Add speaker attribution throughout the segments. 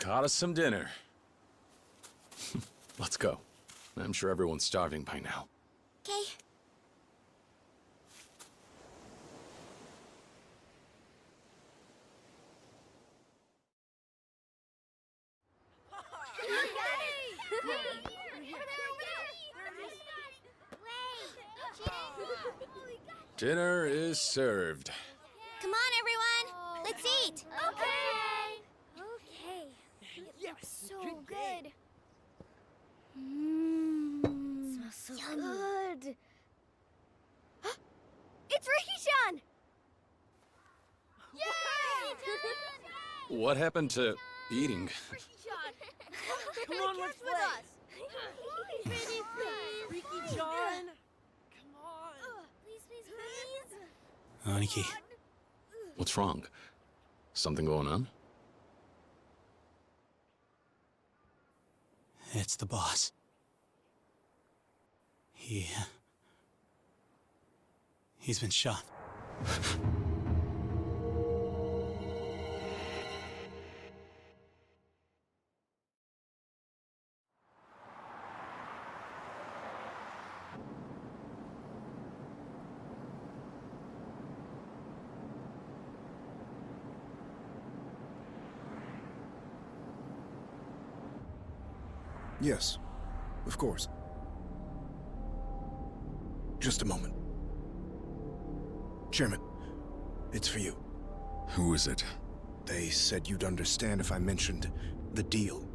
Speaker 1: Got us some dinner. Let's go. I'm sure everyone's starving by now.
Speaker 2: Okay.
Speaker 1: Dinner is served.
Speaker 2: Come on, everyone. Let's eat.
Speaker 3: Okay. Okay. It looks so good. Smells so good. It's Ricky-chan! Yay!
Speaker 1: What happened to eating?
Speaker 4: Come on, let's play. Ricky-chan. Come on.
Speaker 3: Please, please, please.
Speaker 5: Aniki,
Speaker 1: What's wrong? Something going on?
Speaker 5: it's the boss. He's been shot.
Speaker 6: Yes, of course. Just a moment. Chairman, it's for you.
Speaker 7: Who is it?
Speaker 6: They said you'd understand if I mentioned the deal.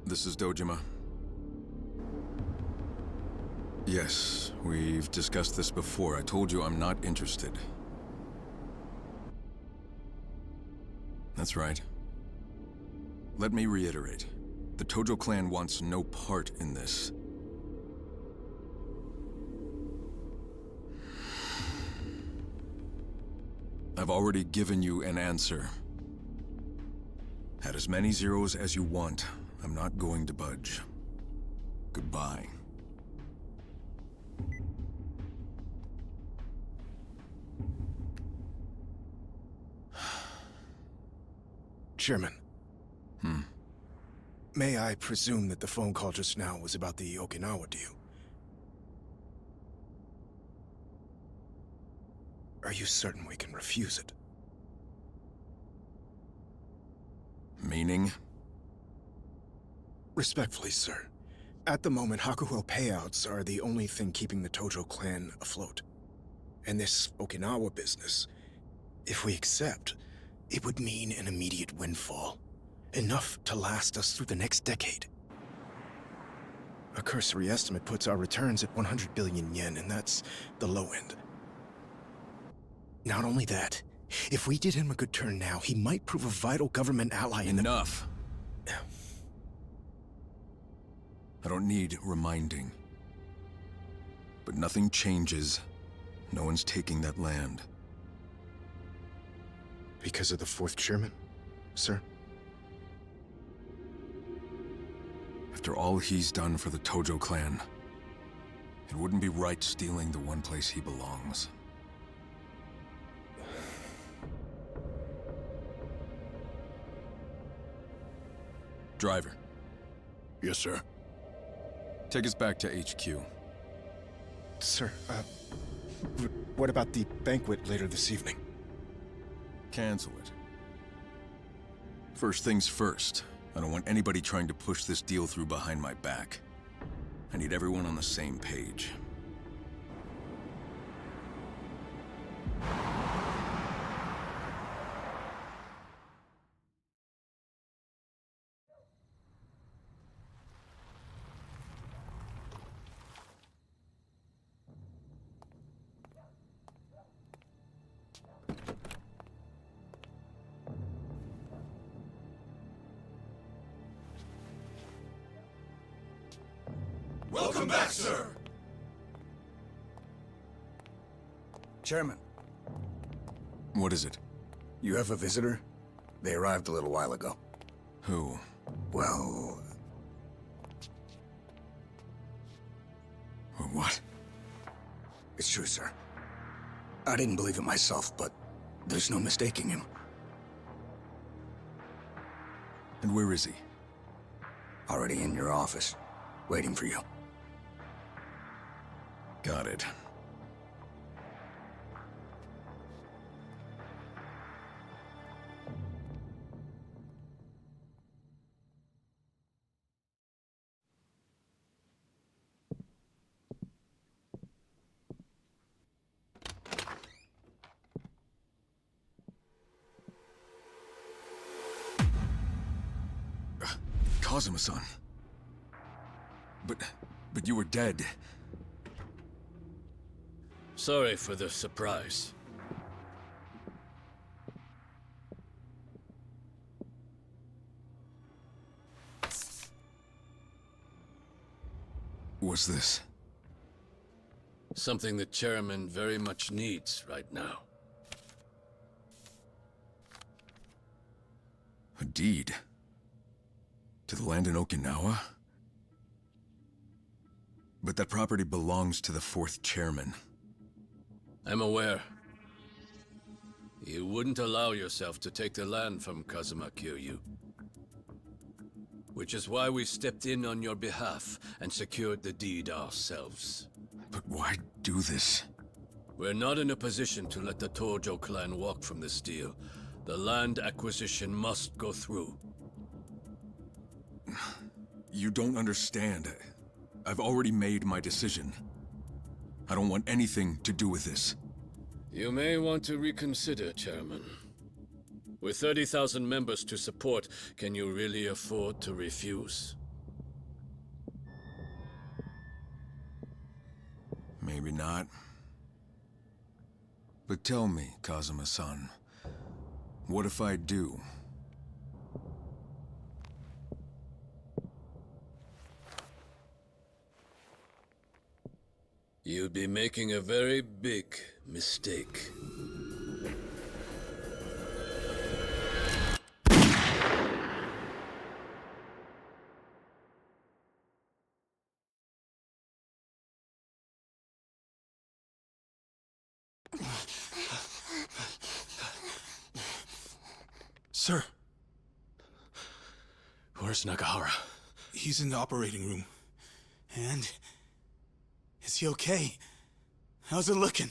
Speaker 7: This is Dojima. Yes, we've discussed this before. I told you I'm not interested. That's right. Let me reiterate. The Tojo clan wants no part in this. I've already given you an answer. Add as many zeros as you want. I'm not going to budge. Goodbye.
Speaker 6: Chairman. May I presume that the phone call just now was about the Okinawa deal? Are you certain we can refuse it?
Speaker 7: Meaning?
Speaker 6: Respectfully, sir. At the moment, Hakuho payouts are the only thing keeping the Tojo clan afloat. And this Okinawa business, if we accept, it would mean an immediate windfall. Enough to last us through the next decade. A cursory estimate puts our returns at 100 billion yen, and that's the low end. Not only that, if we did him a good turn now, he might prove a vital government ally in the—
Speaker 7: Enough. I don't need reminding. But nothing changes. No one's taking that land.
Speaker 6: Because of the fourth chairman, sir?
Speaker 7: After all he's done for the Tojo clan, it wouldn't be right stealing the one place he belongs. Driver.
Speaker 6: Yes, sir.
Speaker 7: Take us back to HQ.
Speaker 6: Sir, what about the banquet later this evening?
Speaker 7: Cancel it. First things first. I don't want anybody trying to push this deal through behind my back. I need everyone on the same page.
Speaker 8: Welcome back, sir!
Speaker 9: Chairman,
Speaker 7: What is it?
Speaker 9: you have a visitor? They arrived a little while ago.
Speaker 7: Who?
Speaker 9: Well,
Speaker 7: What?
Speaker 9: It's true, sir. I didn't believe it myself, but there's no mistaking him.
Speaker 7: And where is he?
Speaker 9: Already in your office, waiting for you.
Speaker 7: Got it. Kazuma-san. But you were dead.
Speaker 8: Sorry for the surprise.
Speaker 7: What's this?
Speaker 8: Something the chairman very much needs right now.
Speaker 7: A deed? To the land in Okinawa? But that property belongs to the fourth chairman.
Speaker 8: I'm aware. You wouldn't allow yourself to take the land from Kazuma Kiryu. Which is why we stepped in on your behalf and secured the deed ourselves.
Speaker 7: But why do this?
Speaker 8: We're not in a position to let the Tojo clan walk from this deal. The land acquisition must go through.
Speaker 7: You don't understand. I've already made my decision. I don't want anything to do with this.
Speaker 8: You may want to reconsider, Chairman. With 30,000 members to support, can you really afford to refuse?
Speaker 7: Maybe not. But tell me, Kazuma-san, what if I do?
Speaker 8: You'd be making a very big mistake.
Speaker 6: Sir,
Speaker 1: Where's Nagahara?
Speaker 6: he's in the operating room.
Speaker 5: And? Is he okay? How's it looking?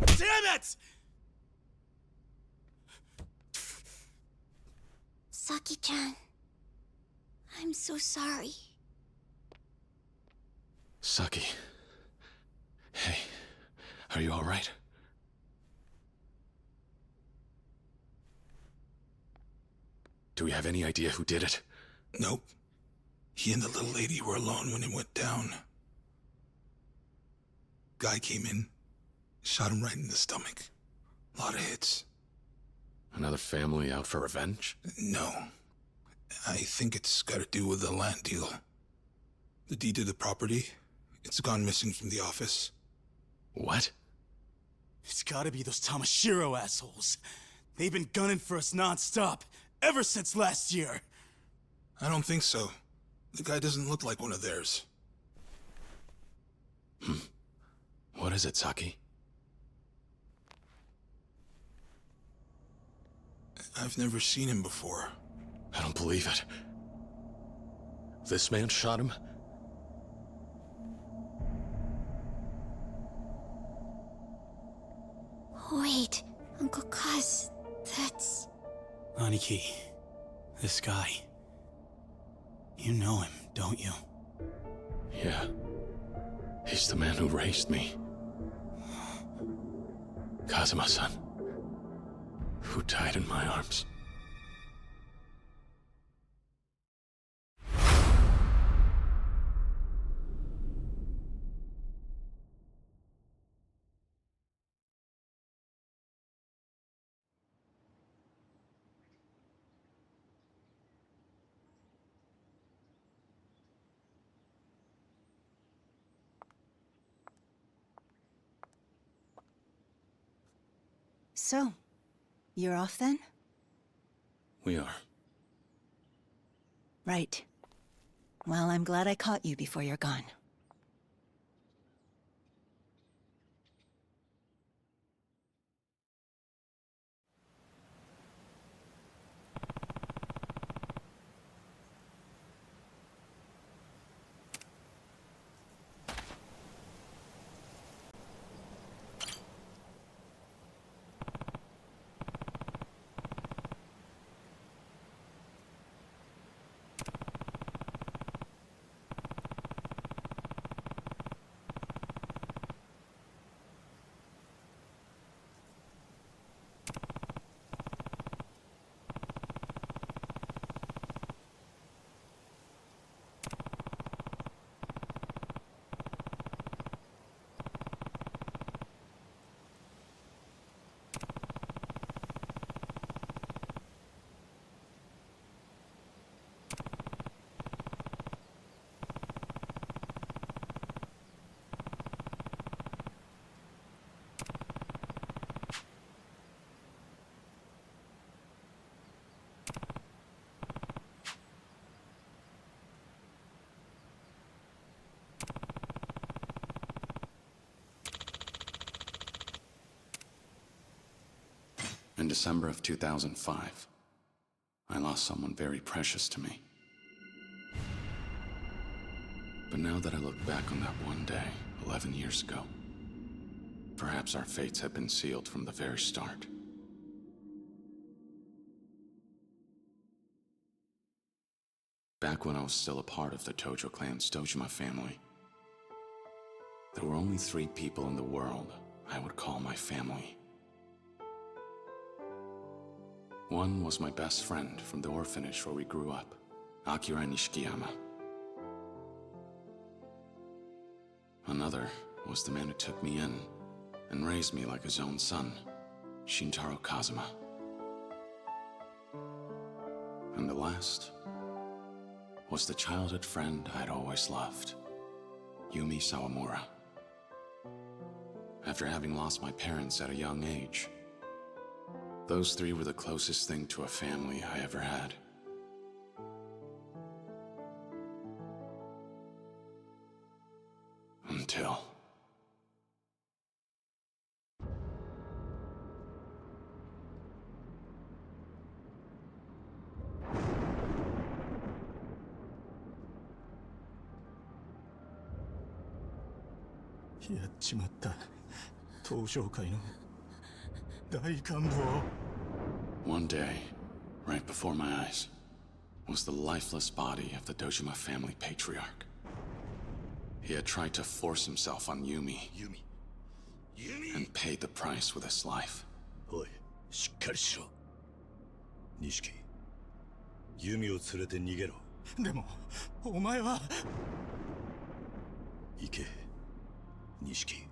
Speaker 5: Damn it!
Speaker 2: Saki-chan, I'm so sorry.
Speaker 1: Saki. Hey, are you alright? Do we have any idea who did it?
Speaker 6: Nope. He and the little lady were alone when it went down. Guy came in, shot him right in the stomach. A lot of hits.
Speaker 1: Another family out for revenge?
Speaker 6: No. I think it's got to do with the land deal. The deed to the property, it's gone missing from the office.
Speaker 1: What?
Speaker 5: It's gotta be those Tamashiro assholes. They've been gunning for us non-stop, ever since last year.
Speaker 6: I don't think so. The guy doesn't look like one of theirs.
Speaker 1: What is it, Saki?
Speaker 6: I've never seen him before.
Speaker 1: I don't believe it. This man shot him?
Speaker 2: Wait, Uncle Kaz, that's...
Speaker 5: Aniki, this guy. You know him, don't you?
Speaker 1: Yeah. He's the man who raised me. Kazuma-san. Who died in my arms.
Speaker 10: So, you're off then?
Speaker 1: We are.
Speaker 10: Right. Well, I'm glad I caught you before you're gone.
Speaker 1: In December of 2005, I lost someone very precious to me. But now that I look back on that one day, 11 years ago, perhaps our fates had been sealed from the very start. Back when I was still a part of the Tojo clan's Dojima family, there were only 3 people in the world I would call my family. One was my best friend from the orphanage where we grew up, Akira Nishikiyama. Another was the man who took me in and raised me like his own son, Shintaro Kazuma. And the last was the childhood friend I'd always loved, Yumi Sawamura. After having lost my parents at a young age, those 3 were the closest thing to a family I ever had. Until... One day, right before my eyes, was the lifeless body of the Dojima family patriarch. He had tried to force himself on Yumi, and paid the price with his life.
Speaker 11: おい、しっかりしろ。錦、弓を連れて逃げろ。
Speaker 5: でも、お前は。
Speaker 11: 行け、錦。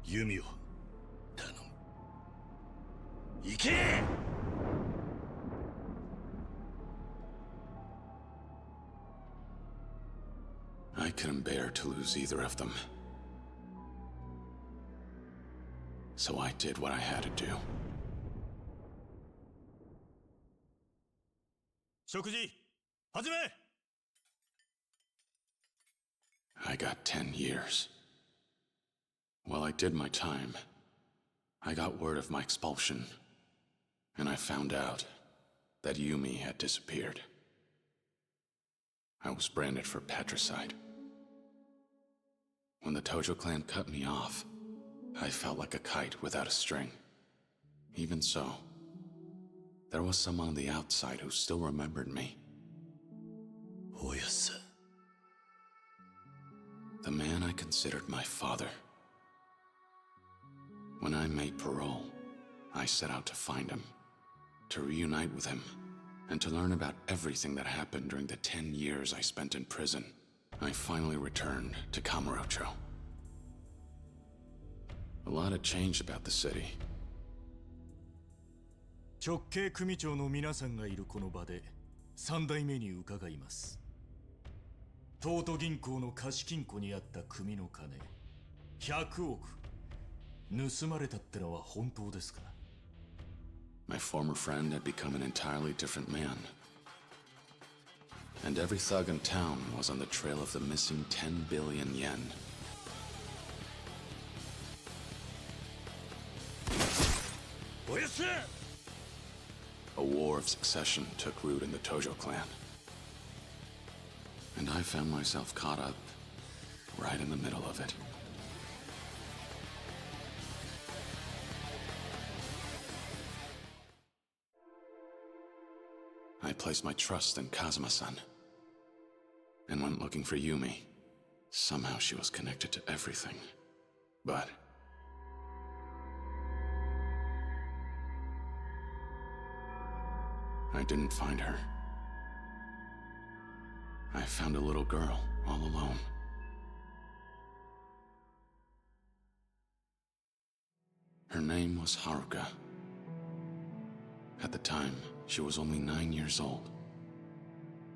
Speaker 11: 弓を頼む。行け！
Speaker 1: I couldn't bear to lose either of them. So I did what I had to do.
Speaker 11: 食事、始め！
Speaker 1: I got 10 years. While I did my time, I got word of my expulsion, and I found out that Yumi had disappeared. I was branded for patricide. When the Tojo clan cut me off, I felt like a kite without a string. Even so, there was someone on the outside who still remembered me.
Speaker 11: Oh, yes.
Speaker 1: The man I considered my father. When I made parole, I set out to find him, to reunite with him, and to learn about everything that happened during the 10 years I spent in prison. I finally returned to Kamurocho. A lot had changed about the city.
Speaker 11: 直系組長の皆さんがいるこの場で3代目に伺います。東都銀行の貸金庫にあった組の金100億盗まれたってのは本当ですか？
Speaker 1: My former friend had become an entirely different man. And every thug in town was on the trail of the missing 10 billion yen. A war of succession took root in the Tojo clan. And I found myself caught up right in the middle of it. I placed my trust in Kazuma-san and went looking for Yumi. Somehow she was connected to everything. But I didn't find her. I found a little girl all alone. Her name was Haruka. At the time, she was only 9 years old.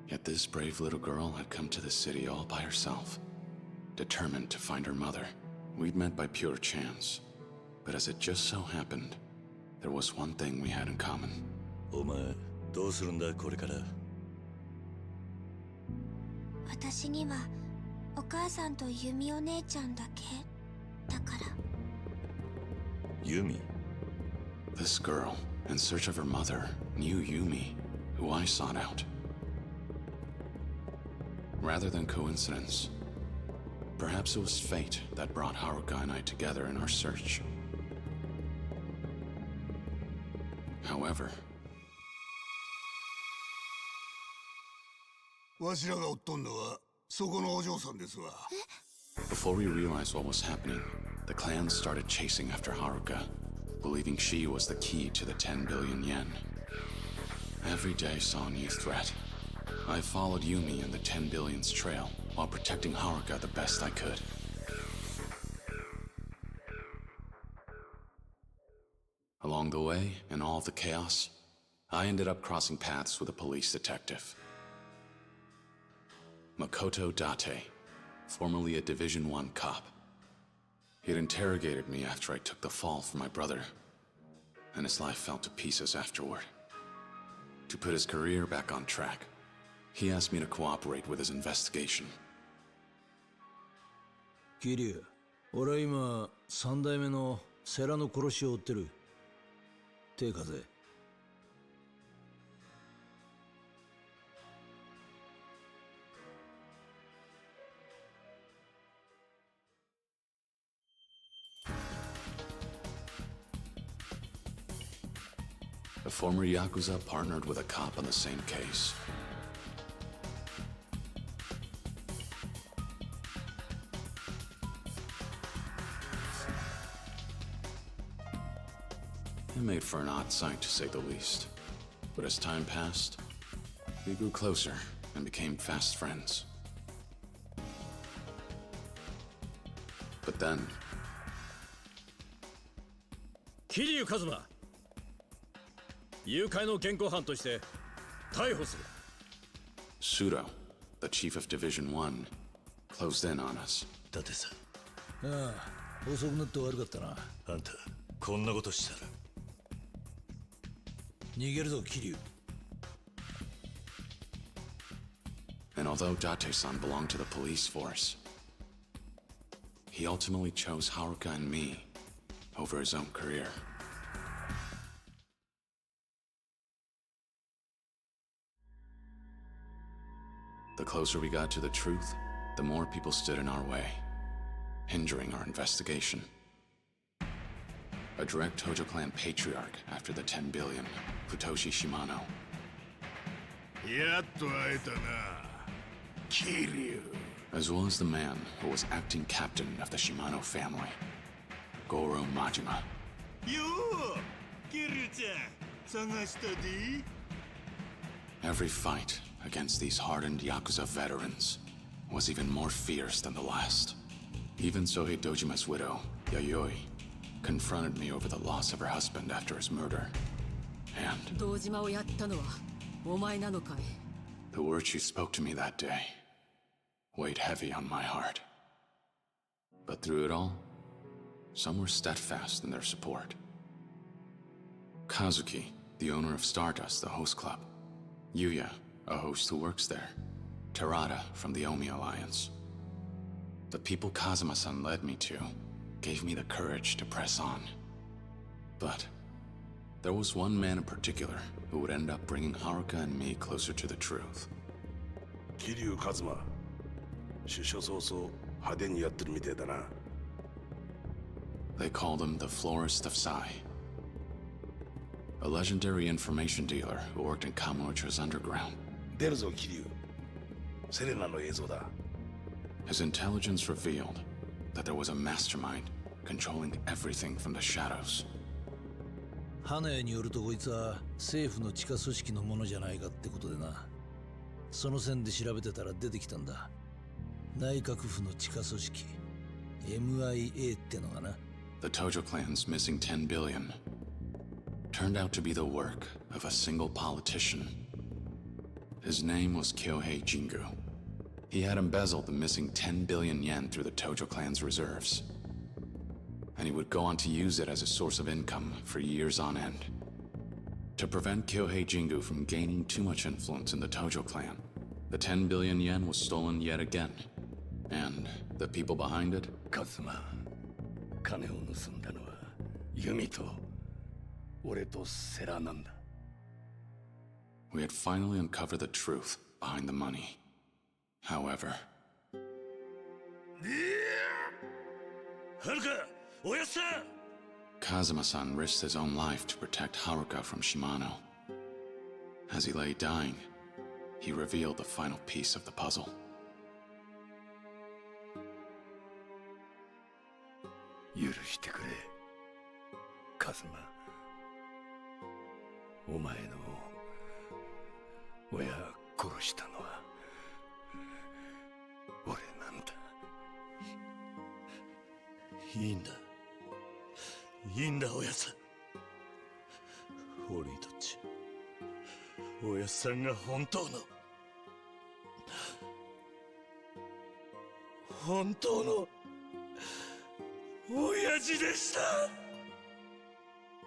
Speaker 1: Yet this brave little girl had come to the city all by herself, determined to find her mother. We'd met by pure chance, but as it just so happened, there was one thing we had in common.
Speaker 11: お前、どうするんだこれから？
Speaker 2: 私にはお母さんとユミお姉ちゃんだけだから。
Speaker 11: ユミ？
Speaker 1: This girl, in search of her mother, knew Yumi, who I sought out. Rather than coincidence, perhaps it was fate that brought Haruka and I together in our search. However, before we realized what was happening, the clans started chasing after Haruka, believing she was the key to the 10 billion yen. Every day saw a new threat. I followed Yumi in the 10 billion's trail while protecting Haruka the best I could. Along the way, in all the chaos, I ended up crossing paths with a police detective. Makoto Date, formerly a Division 1 cop. He had interrogated me after I took the fall for my brother, and his life fell to pieces afterward. To put his career back on track, he asked me to cooperate with his investigation.
Speaker 12: Kiryu, 俺は今3代目の世良の殺しを追ってる。手風。
Speaker 1: The former Yakuza partnered with a cop on the same case. It made for an odd sight, to say the least. But as time passed, we grew closer and became fast friends. But then...
Speaker 12: Kiryu Kazuma! 誘拐の現行犯として逮捕する。
Speaker 1: Pseudo, the chief of Division 1, closed in on us.
Speaker 12: だってさ。ああ、遅くなって悪かったな。あんた、こんなことしたら。逃げるぞ、Kiryu.
Speaker 1: And although Date-san belonged to the police force, he ultimately chose Haruka and me over his own career. The closer we got to the truth, the more people stood in our way, hindering our investigation. A direct Tojo clan patriarch after the 10 billion, Futoshi Shimano. As well as the man who was acting captain of the Shimano family, Goro Majima. Every fight against these hardened Yakuza veterans was even more fierce than the last. Even Sohei Dojima's widow, Yayoi, confronted me over the loss of her husband after his murder. And the words she spoke to me that day weighed heavy on my heart. But through it all, some were steadfast in their support. Kazuki, the owner of Stardust, the host club. Yuya, a host who works there. Terada from the Omi Alliance. The people Kazuma-san led me to gave me the courage to press on. But there was one man in particular who would end up bringing Haruka and me closer to the truth.
Speaker 13: Kiryu Kazuma. 出所早々派手にやってるみてえだな。
Speaker 1: They called him the Florist of Sai. A legendary information dealer who worked in Kamurocho's underground.
Speaker 13: 出るぞ、Kiryu。セレナの映像だ。
Speaker 1: His intelligence revealed that there was a mastermind controlling everything from the shadows.
Speaker 12: 花屋によるとこいつは政府の地下組織のものじゃないかってことでな。その線で調べてたら出てきたんだ。内閣府の地下組織 MIA ってのがな。
Speaker 1: The Tojo clan's missing 10 billion turned out to be the work of a single politician. His name was Kyohei Jingu. He had embezzled the missing 10 billion yen through the Tojo clan's reserves. And he would go on to use it as a source of income for years on end. To prevent Kyohei Jingu from gaining too much influence in the Tojo clan, the 10 billion yen was stolen yet again. And the people behind it?
Speaker 9: Kazuma, 金を盗んだのはユミと
Speaker 13: 俺とセラなんだ。
Speaker 1: We had finally uncovered the truth behind the money. However...
Speaker 13: Haruka! Oyasa!
Speaker 1: Kazuma-san risked his own life to protect Haruka from Shimano. As he lay dying, he revealed the final piece of the puzzle.
Speaker 13: 許してくれ、カズマ。お前の親殺したのは俺なんだ。
Speaker 11: いいんだ。いいんだ、おやさん。俺にとっちゃ、おやさんが本当の親父でした。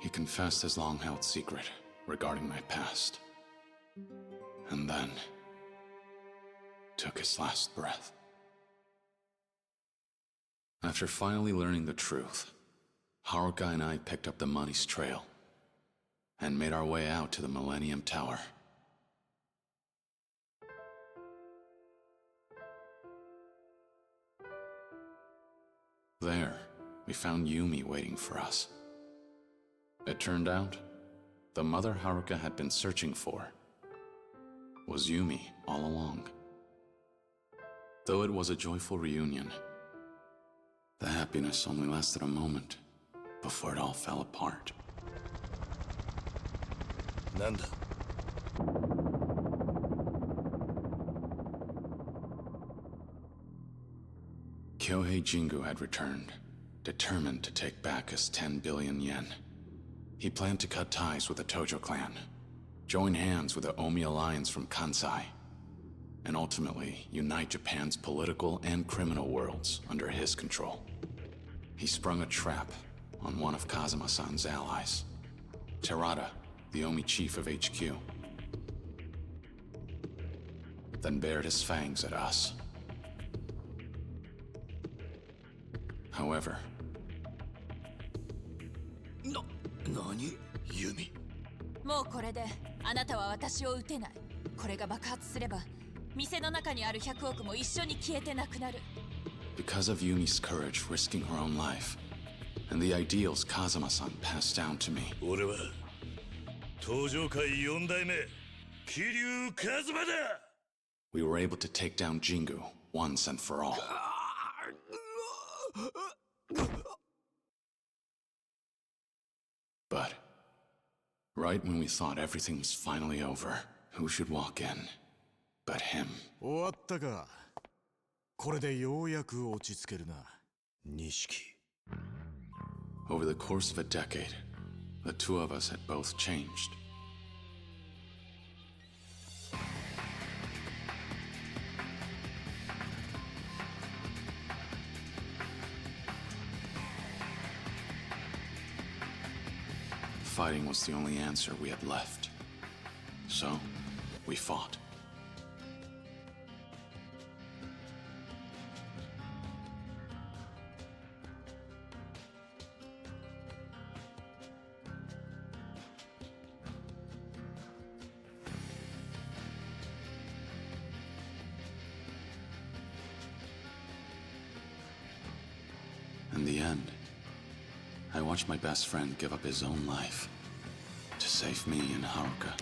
Speaker 1: He confessed his long-held secret regarding my past. And then... took his last breath. After finally learning the truth, Haruka and I picked up the money's trail and made our way out to the Millennium Tower. There, we found Yumi waiting for us. It turned out, the mother Haruka had been searching for was Yumi all along. Though it was a joyful reunion, the happiness only lasted a moment before it all fell apart.
Speaker 11: なんだ?
Speaker 1: Kyohei Jingu had returned, determined to take back his 10 billion yen. He planned to cut ties with the Tojo clan, join hands with the Omi alliance from Kansai, and ultimately unite Japan's political and criminal worlds under his control. He sprung a trap on one of Kazuma-san's allies, Terada, the Omi chief of HQ, then bared his fangs at us. However...
Speaker 11: 何? Yumi?
Speaker 14: もうこれであなたは私を撃てない。これが爆発すれば店の中にある100億も一緒に消えてなくなる。
Speaker 1: Because of Yumi's courage risking her own life, and the ideals Kazuma-san passed down to me.
Speaker 11: 俺は東上界4代目桐生一馬だ。
Speaker 1: We were able to take down Jingu once and for all. But right when we thought everything was finally over, who should walk in but him?
Speaker 11: 終わったか。これでようやく落ち着けるな、錦。
Speaker 1: Over the course of a decade, the two of us had both changed. Fighting was the only answer we had left. So, we fought. In the end, I watched my best friend give up his own life to save me and Haruka.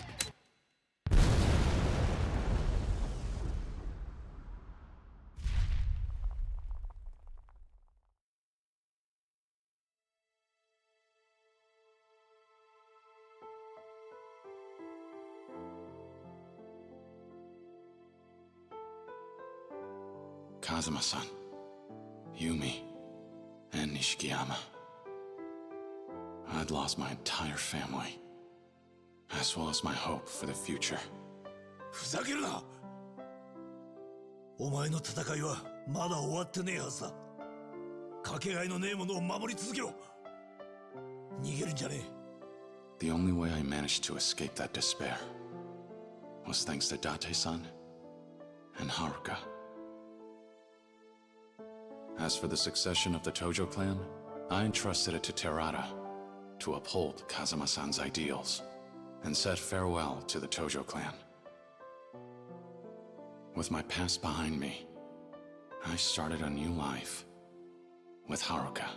Speaker 1: Kazuma-san, Yumi, and Nishikiyama. I'd lost my entire family, as well as my hope for the future.
Speaker 12: ふざけるな。お前の戦いはまだ終わってねえはずだ。かけがえのねえものを守り続けろ。逃げるんじゃねえ。
Speaker 1: The only way I managed to escape that despair was thanks to Date-san and Haruka. As for the succession of the Tojo clan, I entrusted it to Terada, to uphold Kazuma-san's ideals and said farewell to the Tojo clan. With my past behind me, I started a new life with Haruka.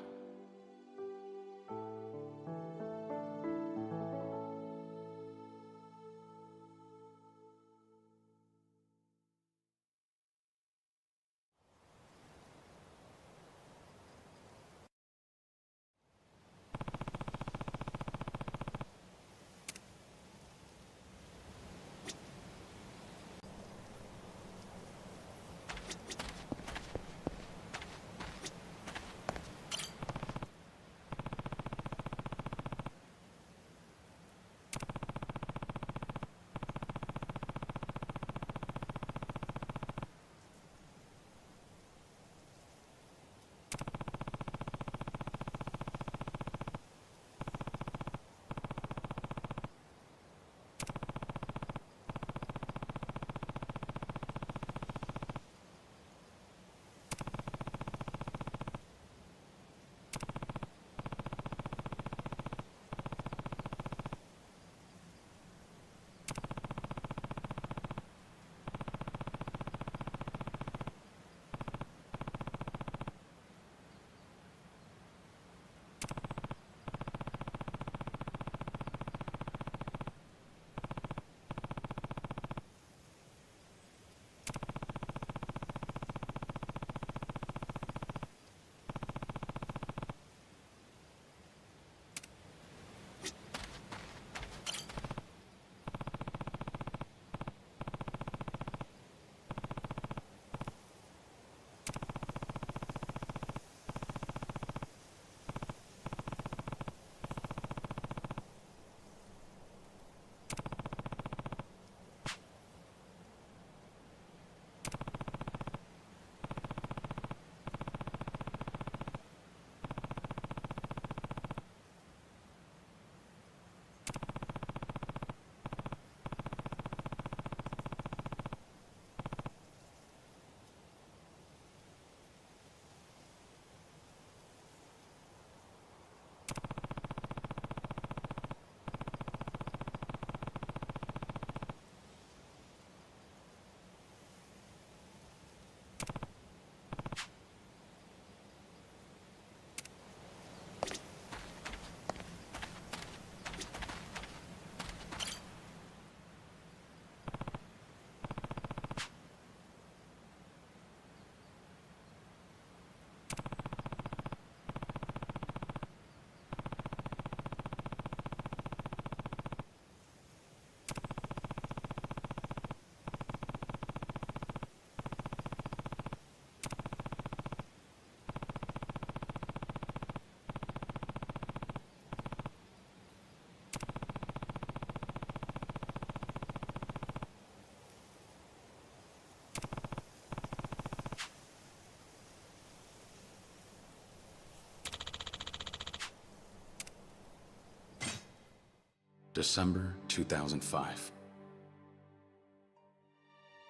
Speaker 1: December 2005.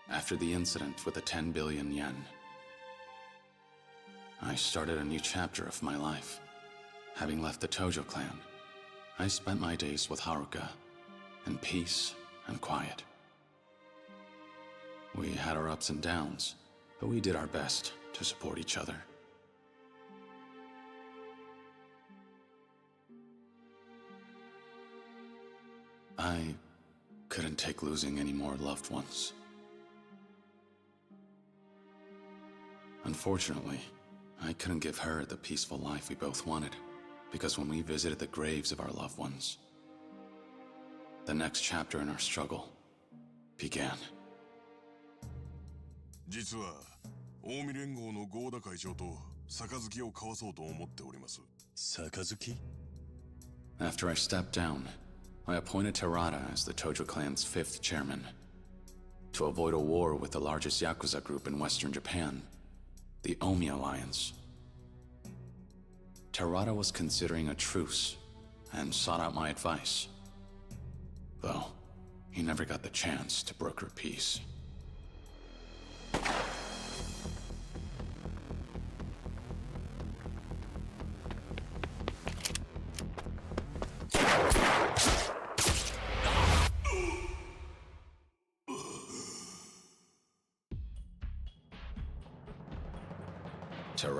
Speaker 1: After the incident with the 10 billion yen, I started a new chapter of my life. Having left the Tojo clan, I spent my days with Haruka in peace and quiet. We had our ups and downs, but we did our best to support each other. I couldn't take losing any more loved ones. Unfortunately, I couldn't give her the peaceful life we both wanted, because when we visited the graves of our loved ones, the next chapter in our struggle began.
Speaker 13: 実は、近江連合の合田会長と杯を交わそうと思っております。杯?
Speaker 1: After I stepped down, I appointed Terada as the Tojo clan's 5th chairman. To avoid a war with the largest Yakuza group in Western Japan, the Omi Alliance. Terada was considering a truce and sought out my advice. Though, he never got the chance to broker peace.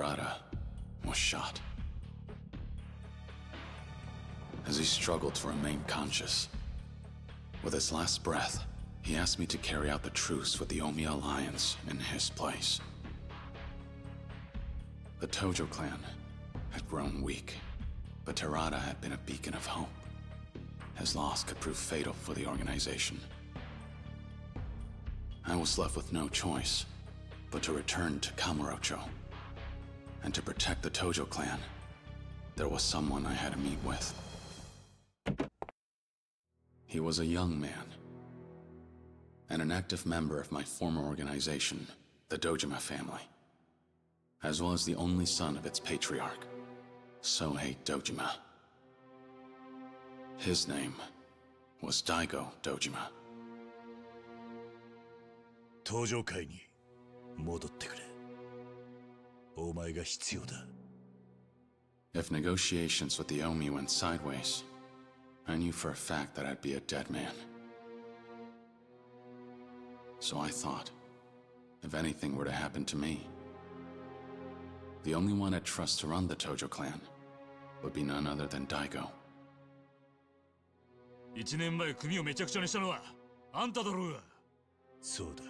Speaker 1: Terada was shot. As he struggled to remain conscious, with his last breath, he asked me to carry out the truce with the Omi Alliance in his place. The Tojo clan had grown weak, but Terada had been a beacon of hope. His loss could prove fatal for the organization. I was left with no choice but to return to Kamurocho. And to protect the Tojo clan, there was someone I had to meet with. He was a young man, and an active member of my former organization, the Dojima family, as well as the only son of its patriarch, Sohei Dojima. His name was Daigo Dojima.
Speaker 11: 登場会に戻ってくれ。お前が必要だ。
Speaker 1: If negotiations with the Omi went sideways, I knew for a fact that I'd be a dead man. So I thought, if anything were to happen to me, the only one I'd trust to run the Tojo clan would be none other than Daigo.
Speaker 11: 1年前組をめちゃくちゃにしたのはあんただろうが。そうだ。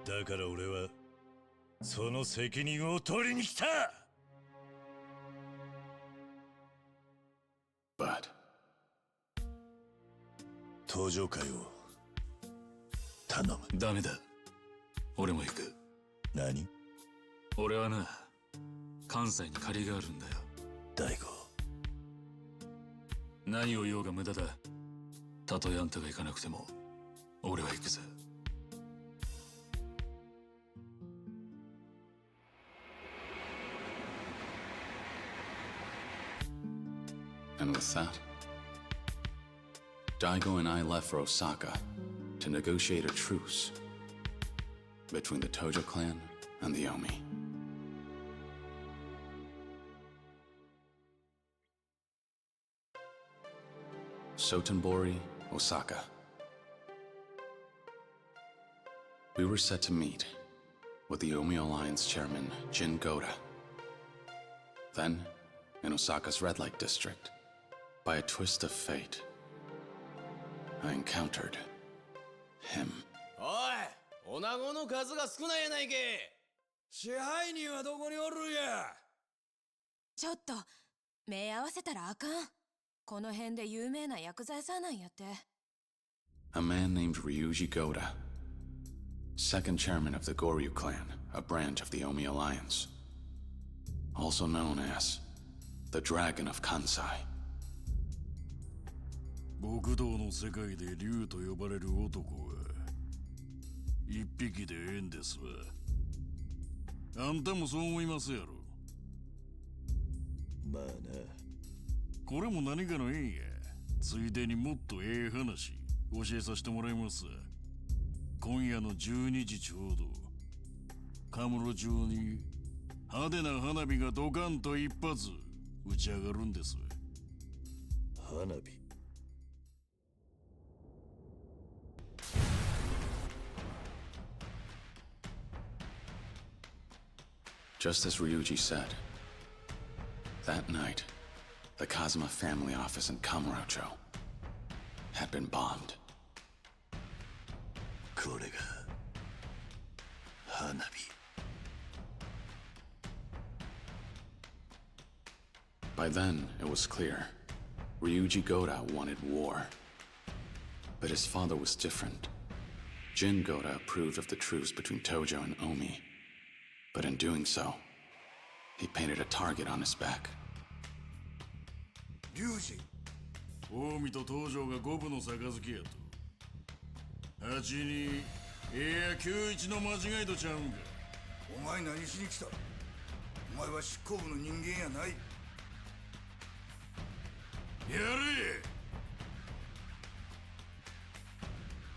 Speaker 11: だから俺はその責任を取りに来た。
Speaker 1: But
Speaker 11: 登場会を頼む。ダメだ。俺も行く。何？俺はな、関西に借りがあるんだよ。大悟。何を言おうが無駄だ。たとえあんたが行かなくても、俺は行くぜ。
Speaker 1: And with that, Daigo and I left for Osaka to negotiate a truce between the Tojo clan and the Omi. Sotenbori, Osaka. We were set to meet with the Omi Alliance chairman, Jin Goda. Then, in Osaka's red light district, by a twist of fate, I encountered him.
Speaker 15: おい、女子の数が少ないやないけ。支配人はどこにおるんや。
Speaker 14: ちょっと目合わせたらあかん。この辺で有名な薬剤師なんやって。
Speaker 1: A man named Ryuji Goda, second chairman of the Goryu clan, a branch of the Omi Alliance, also known as the Dragon of Kansai.
Speaker 11: 極道の世界で竜と呼ばれる男は一匹でええんですわ。あんたもそう思いますやろ。まあな、これも何かの縁や。ついでにもっとええ話教えさせてもらいます。今夜の12時ちょうど、カムロ町に派手な花火がドカンと一発打ち上がるんです。花火。
Speaker 1: Just as Ryuji said, that night, the Kazuma family office in Kamurocho had been bombed.
Speaker 11: これが花火。
Speaker 1: By then, it was clear. Ryuji Goda wanted war. But his father was different. Jin Goda approved of the truce between Tojo and Omi. But in doing so, he painted a target on his back.
Speaker 11: 龍二、近江と東条が五分の杯やと。8に9-1の間違いとちゃうんか。
Speaker 9: お前何しに来た？お前は執行部の人間やない。
Speaker 11: やれ！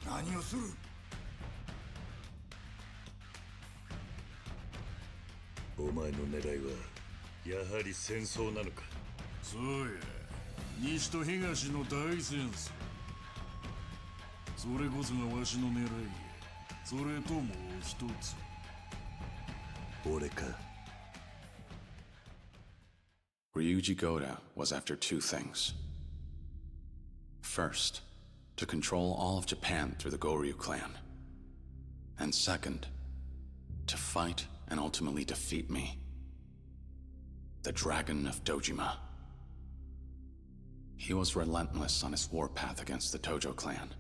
Speaker 9: 何をする？
Speaker 11: お前の狙いはやはり戦争なのか。そうや、西と東の大戦争。それこそがわしの狙いや。それともう一つ。俺か。
Speaker 1: Ryuji Goda was after two things. First, to control all of Japan through the Goryu clan. And second, to fight and ultimately defeat me. The Dragon of Dojima. He was relentless on his warpath against the Tojo clan,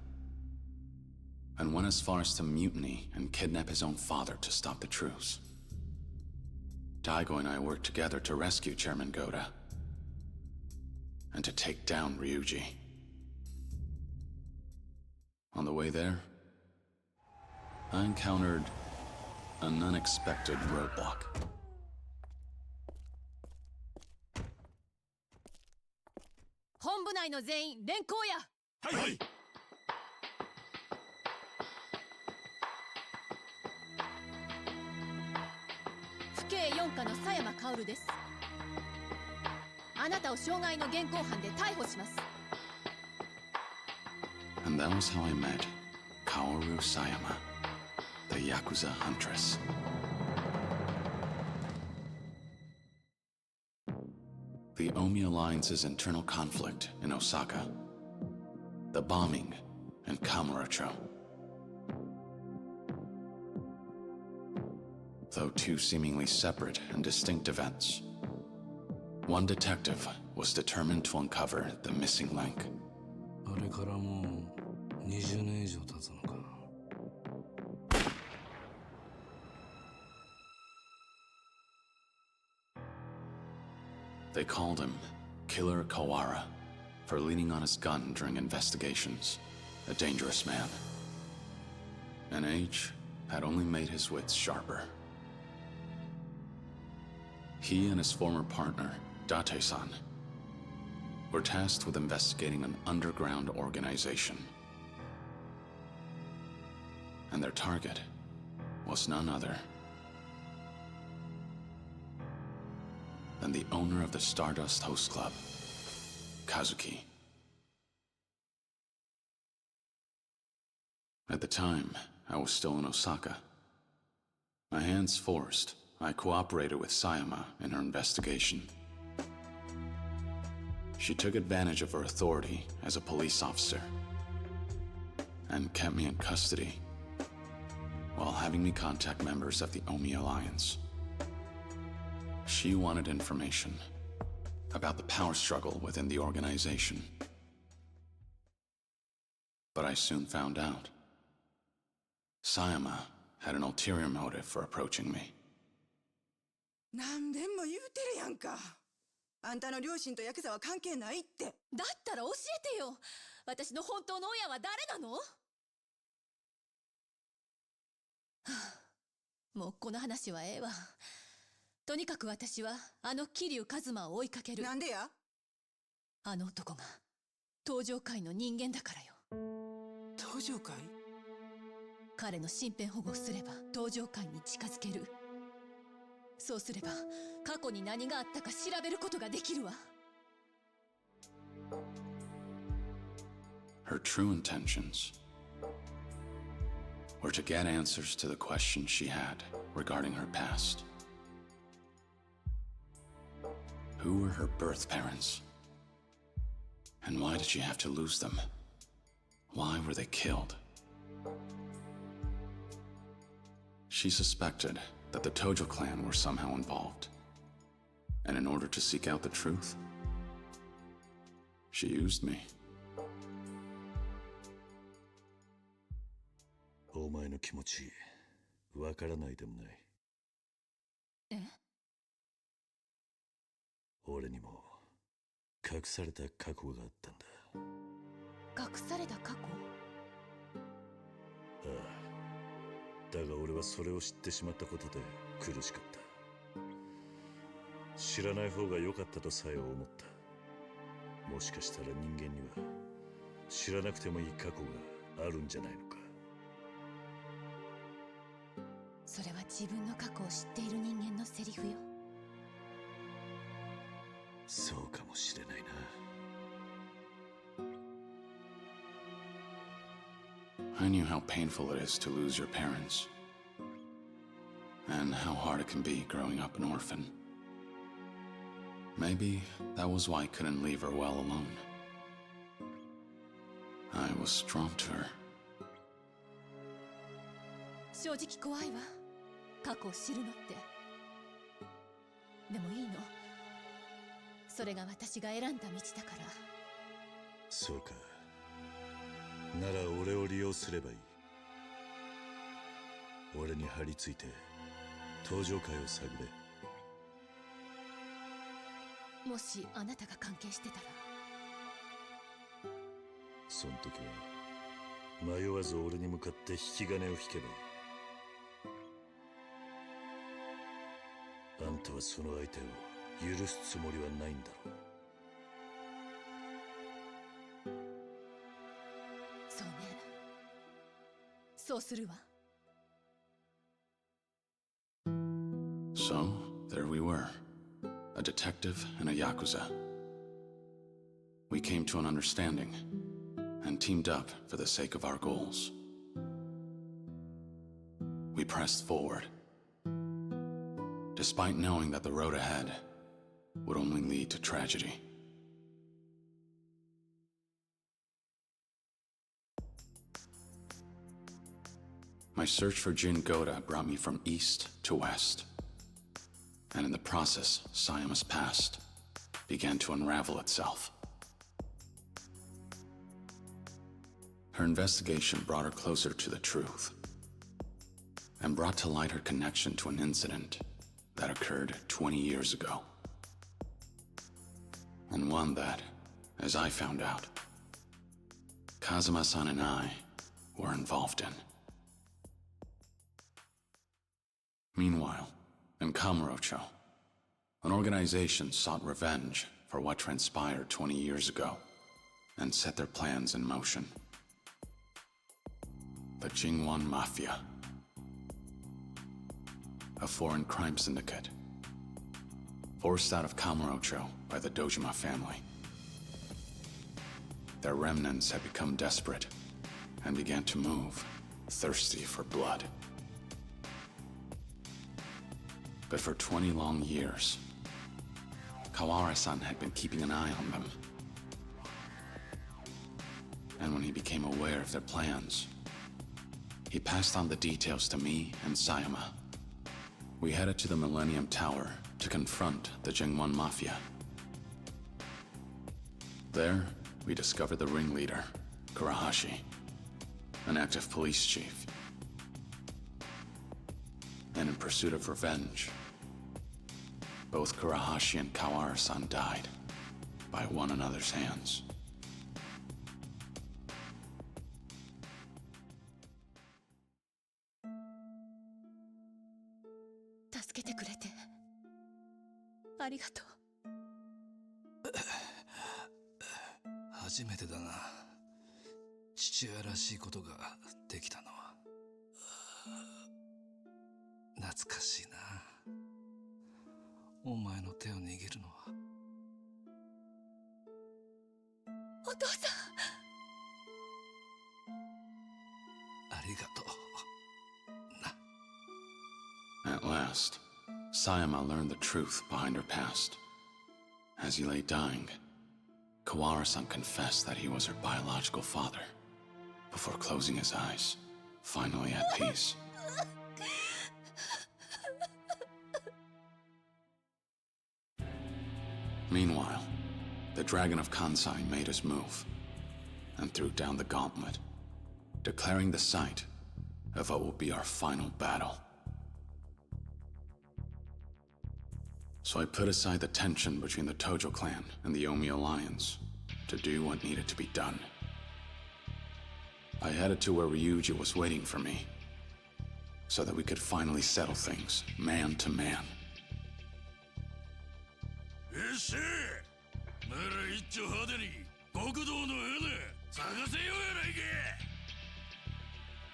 Speaker 1: and went as far as to mutiny and kidnap his own father to stop the truce. Daigo and I worked together to rescue Chairman Goda, and to take down Ryuji. On the way there, I encountered an unexpected roadblock.
Speaker 14: Hey! 府警4課の佐山薫です。あなたを傷害の現行犯で逮捕します。
Speaker 1: And that was how I met Kaoru Sayama, the Yakuza huntress. The Omi Alliance's internal conflict in Osaka. The bombing in Kamurocho. Though two seemingly separate and distinct events, one detective was determined to uncover the missing link.
Speaker 12: あれからもう20年以上経つのか。
Speaker 1: They called him Killer Kawara for leaning on his gun during investigations. A dangerous man. And age had only made his wits sharper. He and his former partner, Date-san, were tasked with investigating an underground organization. And their target was none other than the owner of the Stardust Host Club, Kazuki. At the time, I was still in Osaka. My hands forced, I cooperated with Sayama in her investigation. She took advantage of her authority as a police officer and kept me in custody while having me contact members of the Omi Alliance. She wanted information about the power struggle within the organization. But I soon found out. Sayama had an ulterior motive for approaching me.
Speaker 16: 何遍も言うてるやんか。あんたの両親とヤクザは関係ないって。
Speaker 14: だったら教えてよ。私の本当の親は誰なの？はあ、もうこの話はええわ。とにかく私はあの桐生一馬を追いかける。
Speaker 16: なんでや？
Speaker 14: あの男が登場界の人間だからよ。
Speaker 16: 登場界？
Speaker 14: 彼の身辺保護をすれば登場界に近づける。そうすれば過去に何があったか調べることができるわ。
Speaker 1: Her true intentions were to get answers to the questions she had regarding her past. Who were her birth parents? And why did she have to lose them? Why were they killed? She suspected that the Tojo clan were somehow involved. And in order to seek out the truth, she used me.
Speaker 12: お前の気持ち、わからないでもない。
Speaker 14: え？
Speaker 12: 俺にも隠された過去があったんだ。
Speaker 14: 隠された過去？
Speaker 12: ああ。だが俺はそれを知ってしまったことで苦しかった。知らない方が良かったとさえ思った。もしかしたら人間には知らなくてもいい過去があるんじゃないのか。
Speaker 14: それは自分の過去を知っている人間のセリフよ。
Speaker 12: そうかもしれないな。
Speaker 1: I knew how painful it is to lose your parents, and how hard it can be growing up an orphan. Maybe that was why I couldn't leave her well alone. I was drawn to her.
Speaker 14: 正直怖いわ。過去を知るのって。でもいいの。それが私が選んだ道だから。
Speaker 17: そうか。なら俺を利用すればいい。俺に張り付いて登場会を探れ。
Speaker 14: もしあなたが関係してたら。
Speaker 17: そん時は迷わず俺に向かって引き金を引けばいい。あんたはその相手を許すつもりはないんだろう。
Speaker 14: そうね。そうするわ。
Speaker 1: So, there we were. A detective and a Yakuza. We came to an understanding and teamed up for the sake of our goals. We pressed forward, despite knowing that the road ahead would only lead to tragedy. My search for Jin Goda brought me from east to west. And in the process, Sayama's past began to unravel itself. Her investigation brought her closer to the truth, and brought to light her connection to an incident that occurred 20 years ago. And one that, as I found out, Kazuma-san and I were involved in. Meanwhile, in Kamurocho, an organization sought revenge for what transpired 20 years ago and set their plans in motion. The Jingwan Mafia, a foreign crime syndicate, forced out of Kamurocho by the Dojima family. Their remnants had become desperate and began to move, thirsty for blood. But for 20 long years, Kawara-san had been keeping an eye on them. And when he became aware of their plans, he passed on the details to me and Sayama. We headed to the Millennium Tower to confront the Jingwan Mafia. There, we discovered the ringleader, Kurahashi, an active police chief. And in pursuit of revenge, both Kurahashi and Kawara-san died by one another's hands.
Speaker 12: First 初めてだな。父親らしいことができたのは。懐かしいな。お前の手を握るのは。
Speaker 14: お父さん。
Speaker 12: ありがとう。
Speaker 1: At last, Sayama learned the truth behind her past. As he lay dying, Kawara-san confessed that he was her biological father, before closing his eyes, finally at peace. Meanwhile, the Dragon of Kansai made his move, and threw down the gauntlet, declaring the site of what will be our final battle. So I put aside the tension between the Tojo clan and the Omi alliance to do what needed to be done. I headed to where Ryuji was waiting for me, so that we could finally settle things, man to man.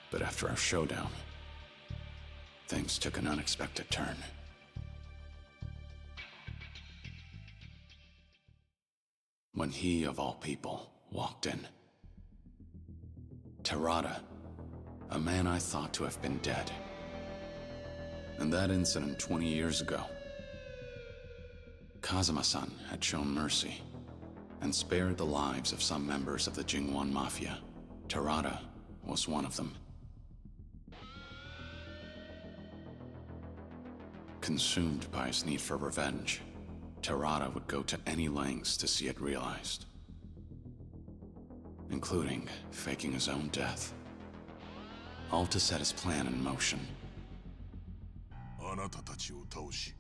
Speaker 1: But after our showdown, things took an unexpected turn. When he, of all people, walked in. Terada, a man I thought to have been dead. And that incident 20 years ago, Kazuma-san had shown mercy and spared the lives of some members of the Jingwan Mafia. Terada was one of them. Consumed by his need for revenge, Terada would go to any lengths to see it realized, including faking his own death, all to set his plan in motion.
Speaker 13: あなたたちを倒し、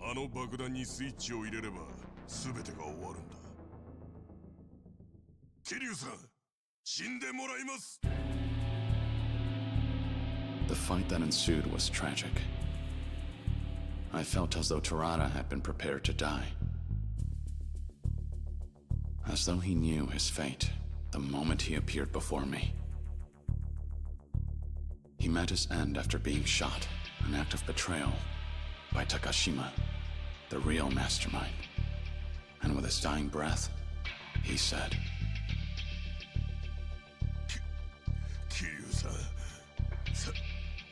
Speaker 13: あの爆弾にスイッチを入れれば全てが終わるんだ。桐生さん、死んでもらいます。
Speaker 1: The fight that ensued was tragic. I felt as though Terada had been prepared to die. As though he knew his fate the moment he appeared before me. He met his end after being shot, an act of betrayal, by Takashima, the real mastermind. And with his dying breath, he said,
Speaker 13: 桐生さん、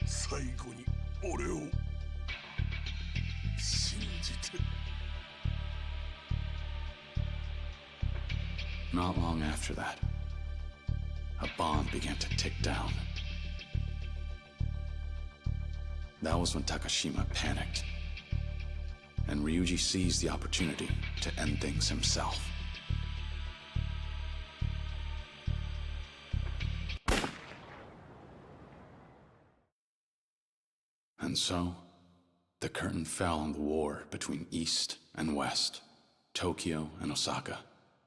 Speaker 13: 最後に俺を信じて。
Speaker 1: Not long after that, a bomb began to tick down. That was when Takashima panicked, and Ryuji seized the opportunity to end things himself. And so, the curtain fell on the war between East and West, Tokyo and Osaka,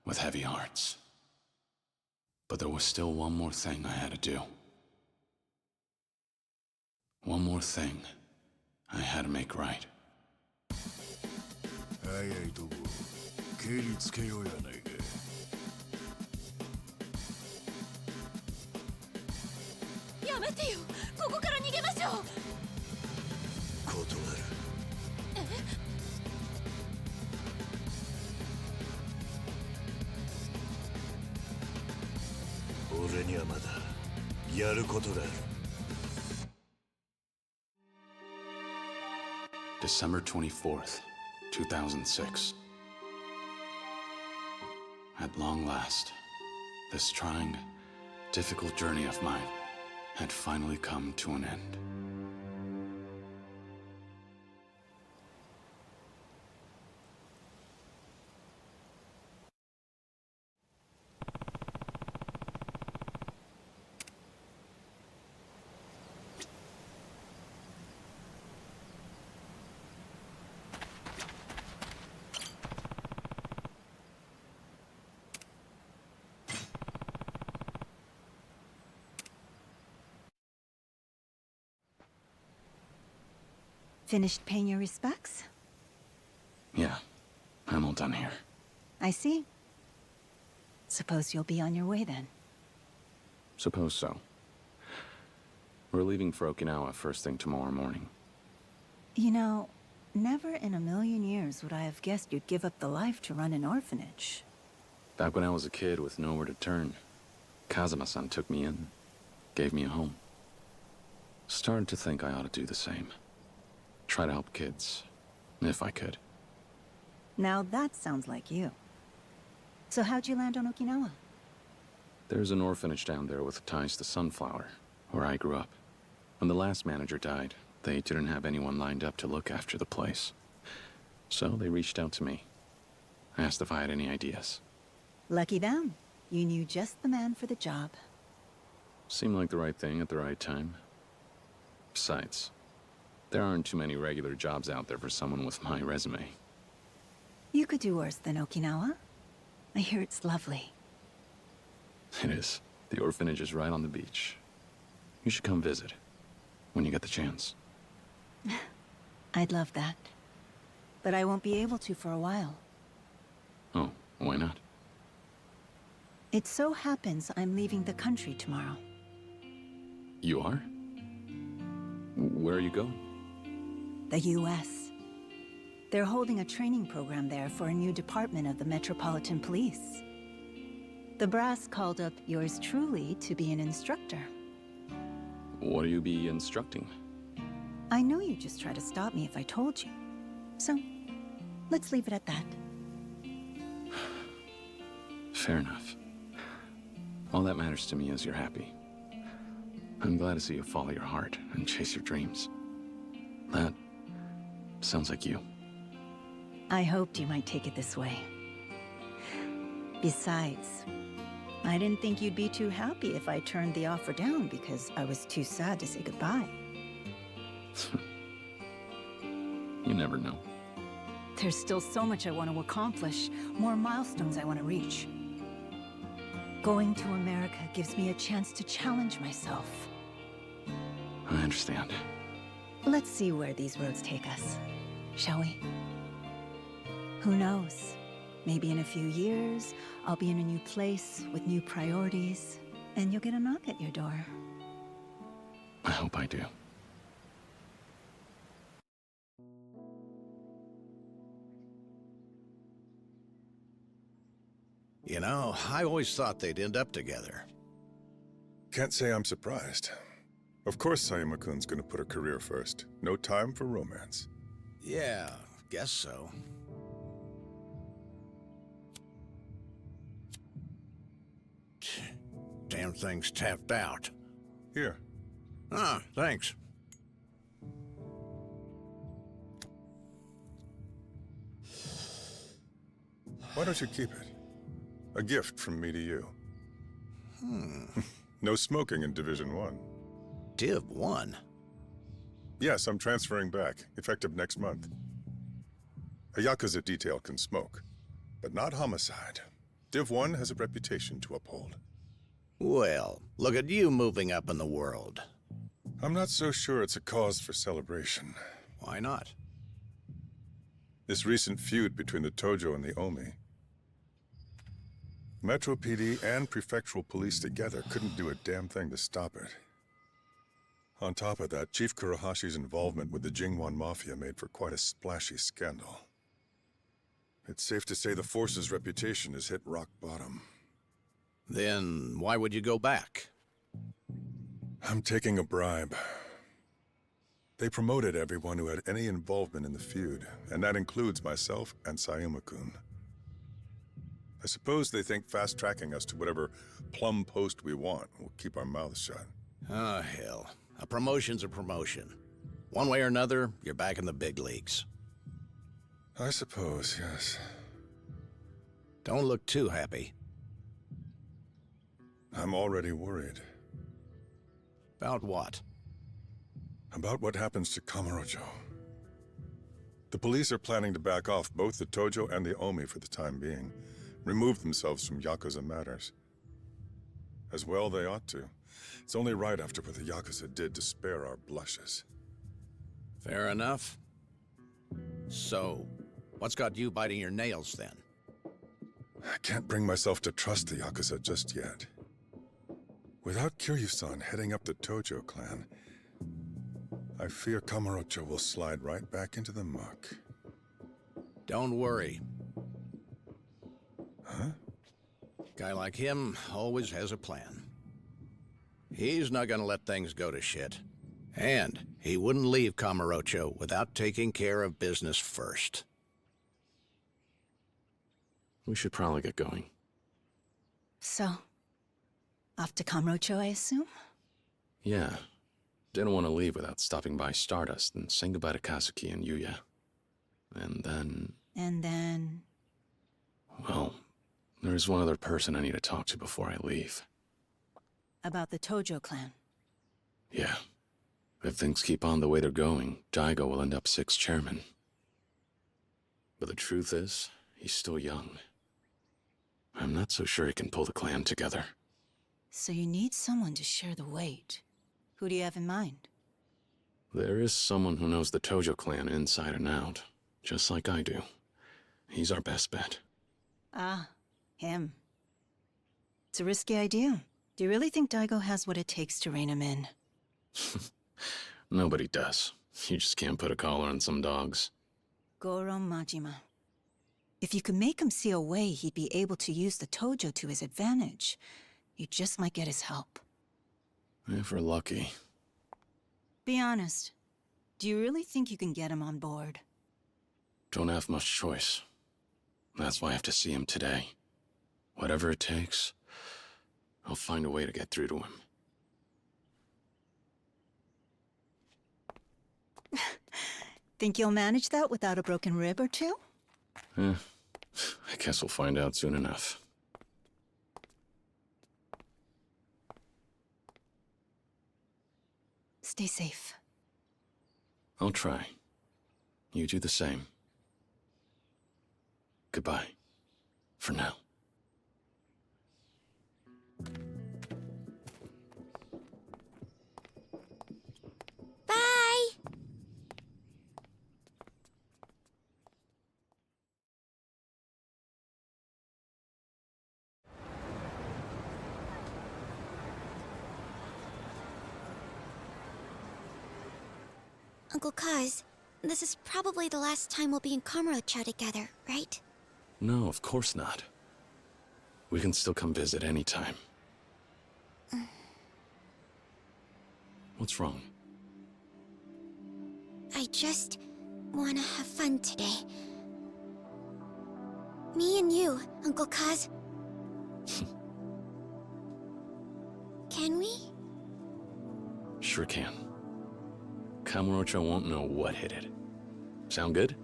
Speaker 1: with heavy hearts. But there was still one more thing I had to do. One more thing I had to make right.
Speaker 13: 早いとこ、蹴りつけようやないか。
Speaker 14: やめてよ、ここから逃げましょう。
Speaker 17: 断る。俺にはまだやることがある。
Speaker 1: December 24th, 2006. At long last, this trying, difficult journey of mine had finally come to an end.
Speaker 10: Finished paying your respects?
Speaker 1: Yeah, I'm all done here.
Speaker 10: I see. Suppose you'll be on your way then.
Speaker 1: Suppose so. We're leaving for Okinawa first thing tomorrow morning.
Speaker 10: You know, never in a million years would I have guessed you'd give up the life to run an orphanage.
Speaker 1: Back when I was a kid with nowhere to turn, Kazuma-san took me in, gave me a home. Started to think I ought to do the same. Try to help kids, if I could.
Speaker 10: Now that sounds like you. So how'd you land on Okinawa?
Speaker 1: There's an orphanage down there with ties to Sunflower, where I grew up. When the last manager died, they didn't have anyone lined up to look after the place. So they reached out to me. Asked if I had any ideas.
Speaker 10: Lucky them. You knew just the man for the job.
Speaker 1: Seemed like the right thing at the right time. Besides, there aren't too many regular jobs out there for someone with my resume.
Speaker 10: You could do worse than Okinawa. I hear it's lovely.
Speaker 1: It is. The orphanage is right on the beach. You should come visit, when you get the chance.
Speaker 10: I'd love that. But I won't be able to for a while.
Speaker 1: Oh, why not?
Speaker 10: It so happens I'm leaving the country tomorrow.
Speaker 1: You are? Where are you going?
Speaker 10: The U.S. They're holding a training program there for a new department of the Metropolitan Police. The brass called up yours truly to be an instructor.
Speaker 1: What do you be instructing?
Speaker 10: I know you'd just try to stop me if I told you. So, Let's leave it at that.
Speaker 1: Fair enough. All that matters to me is you're happy. I'm glad to see you follow your heart and chase your dreams. That sounds like you.
Speaker 10: I hoped you might take it this way. Besides, I didn't think you'd be too happy if I turned the offer down because I was too sad to say goodbye.
Speaker 1: You never know.
Speaker 10: There's still so much I want to accomplish, more milestones I want to reach. Going to America gives me a chance to challenge myself.
Speaker 1: I understand.
Speaker 10: Let's see where these roads take us, shall we? Who knows? Maybe in a few years, I'll be in a new place with new priorities, and you'll get a knock at your door.
Speaker 1: I hope I do.
Speaker 18: You know, I always thought they'd end up together.
Speaker 13: Can't say I'm surprised. Of course Sayama-kun's gonna put her career first. No time for romance.
Speaker 18: Yeah, guess so. Damn thing's tapped out.
Speaker 13: Here.
Speaker 18: Ah, thanks.
Speaker 13: Why don't you keep it? A gift from me to you. No smoking in Division 1.
Speaker 18: Div 1?
Speaker 13: Yes, I'm transferring back, effective next month. A Yakuza detail can smoke, but not homicide. Div 1 has a reputation to uphold.
Speaker 18: Well, look at you moving up in the world.
Speaker 13: I'm not so sure it's a cause for celebration.
Speaker 18: Why not?
Speaker 13: This recent feud between the Tojo and the Omi. Metro PD and prefectural police together couldn't do a damn thing to stop it. On top of that, Chief Kurahashi's involvement with the Jingwan Mafia made for quite a splashy scandal. It's safe to say the force's reputation has hit rock bottom.
Speaker 18: Then why would you go back?
Speaker 13: I'm taking a bribe. They promoted everyone who had any involvement in the feud, and that includes myself and Sayama-kun. I suppose they think fast-tracking us to whatever plum post we want will keep our mouths shut.
Speaker 18: Oh, hell. A promotion's a promotion. One way or another, you're back in the big leagues.
Speaker 13: I suppose, yes.
Speaker 18: Don't look too happy.
Speaker 13: I'm already worried.
Speaker 18: About what?
Speaker 13: About what happens to Kamurocho. The police are planning to back off both the Tojo and the Omi for the time being. Remove themselves from Yakuza matters. As well they ought to. It's only right after what the Yakuza did to spare our blushes.
Speaker 18: Fair enough. So, what's got you biting your nails then?
Speaker 13: I can't bring myself to trust the Yakuza just yet. Without Kiryu-san heading up the Tojo clan, I fear Kamurocho will slide right back into the muck.
Speaker 18: Don't worry.
Speaker 13: Huh?
Speaker 18: Guy like him always has a plan. He's not gonna let things go to shit. And he wouldn't leave Kamurocho without taking care of business first.
Speaker 1: We should probably get going.
Speaker 10: So, off to Kamurocho, I assume?
Speaker 1: Yeah. Didn't want to leave without stopping by Stardust and saying goodbye to Kazuki and Yuya. And then...
Speaker 10: And then...
Speaker 1: Well, there's one other person I need to talk to before I leave.
Speaker 10: About the Tojo clan?
Speaker 1: Yeah. If things keep on the way they're going, Daigo will end up 6th chairman. But the truth is, he's still young. I'm not so sure he can pull the clan together.
Speaker 10: So you need someone to share the weight. Who do you have in mind?
Speaker 1: There is someone who knows the Tojo clan inside and out, just like I do. He's our best bet.
Speaker 10: Ah, him. It's a risky idea. Do you really think Daigo has what it takes to rein him in?
Speaker 1: Nobody does. You just can't put a collar on some dogs.
Speaker 10: Goro Majima. If you could make him see a way he'd be able to use the Tojo to his advantage, you just might get his help.
Speaker 1: If we're lucky.
Speaker 10: Be honest. Do you really think you can get him on board?
Speaker 1: Don't have much choice. That's why I have to see him today. Whatever it takes, I'll find a way to get through to him.
Speaker 10: Think you'll manage that without a broken rib or two?
Speaker 1: I guess we'll find out soon enough.
Speaker 10: Stay safe.
Speaker 1: I'll try. You do the same. Goodbye. For now.
Speaker 2: Bye! Uncle Kaz, this is probably the last time we'll be in Kamurocho together, right?
Speaker 1: No, of course not. We can still come visit anytime. What's wrong?
Speaker 2: I just wanna have fun today. Me and you, Uncle Kaz. Can we?
Speaker 1: Sure can. Kamurocho won't know what hit it. Sound good?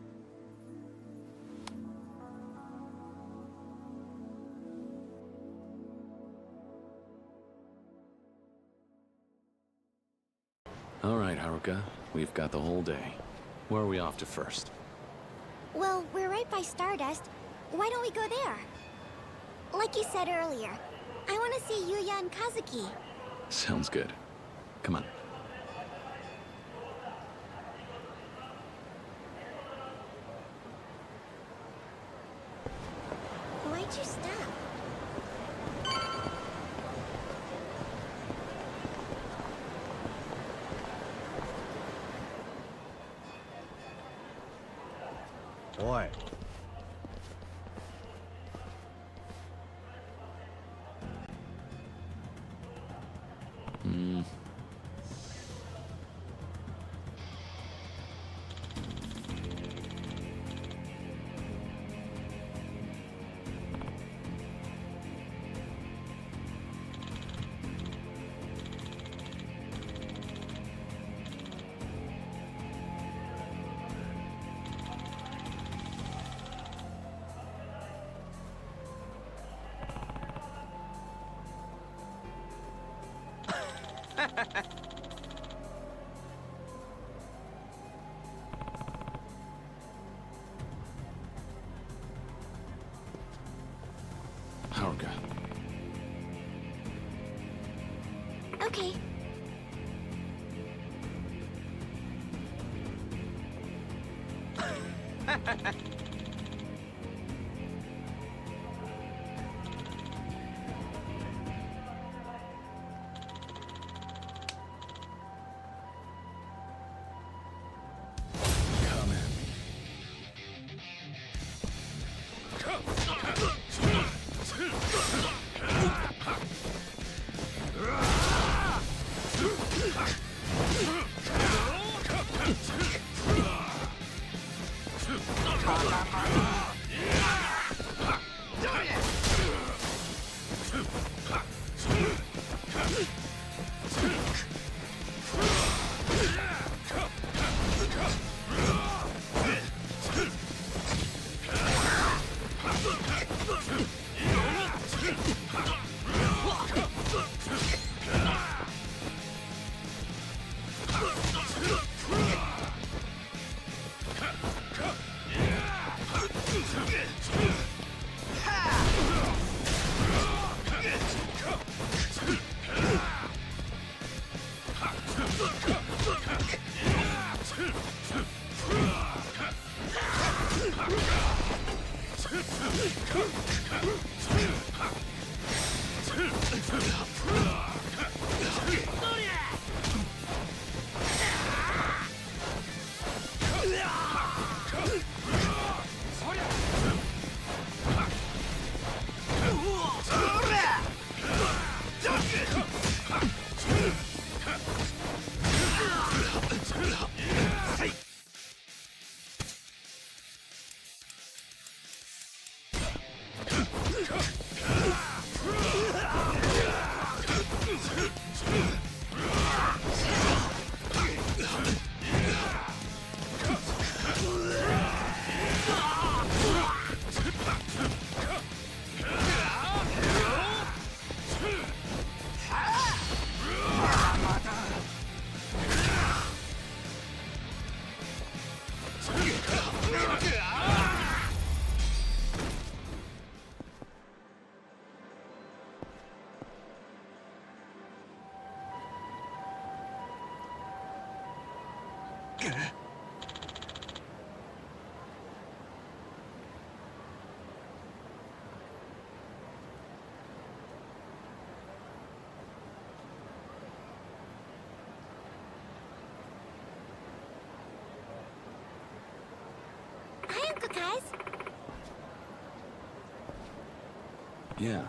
Speaker 1: All right, Haruka. We've got the whole day. Where are we off to first?
Speaker 2: Well, we're right by Stardust. Why don't we go there? Like you said earlier, I want to see Yuya and Kazuki.
Speaker 1: Sounds good. Come on.
Speaker 2: Why'd you stop?
Speaker 12: Boy.
Speaker 1: Haruka.
Speaker 2: Okay. Kaz?
Speaker 1: Yeah.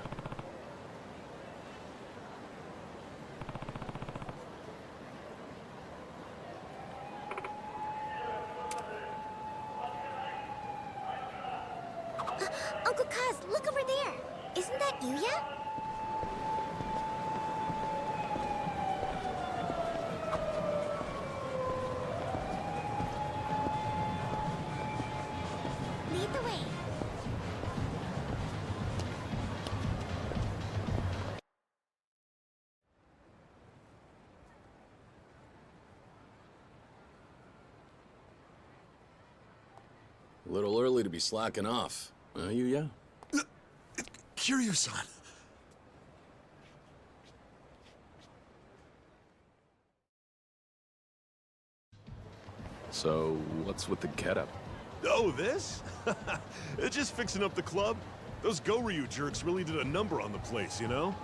Speaker 2: Uncle Kaz, look over there. Isn't that Yuya? Lead the way.
Speaker 15: A little early to be slacking off. Yuya?
Speaker 13: Kiryu-san.
Speaker 1: So, what's with the getup?
Speaker 19: Oh, this? Just fixing up the club. Those Goryu jerks really did a number on the place, you know?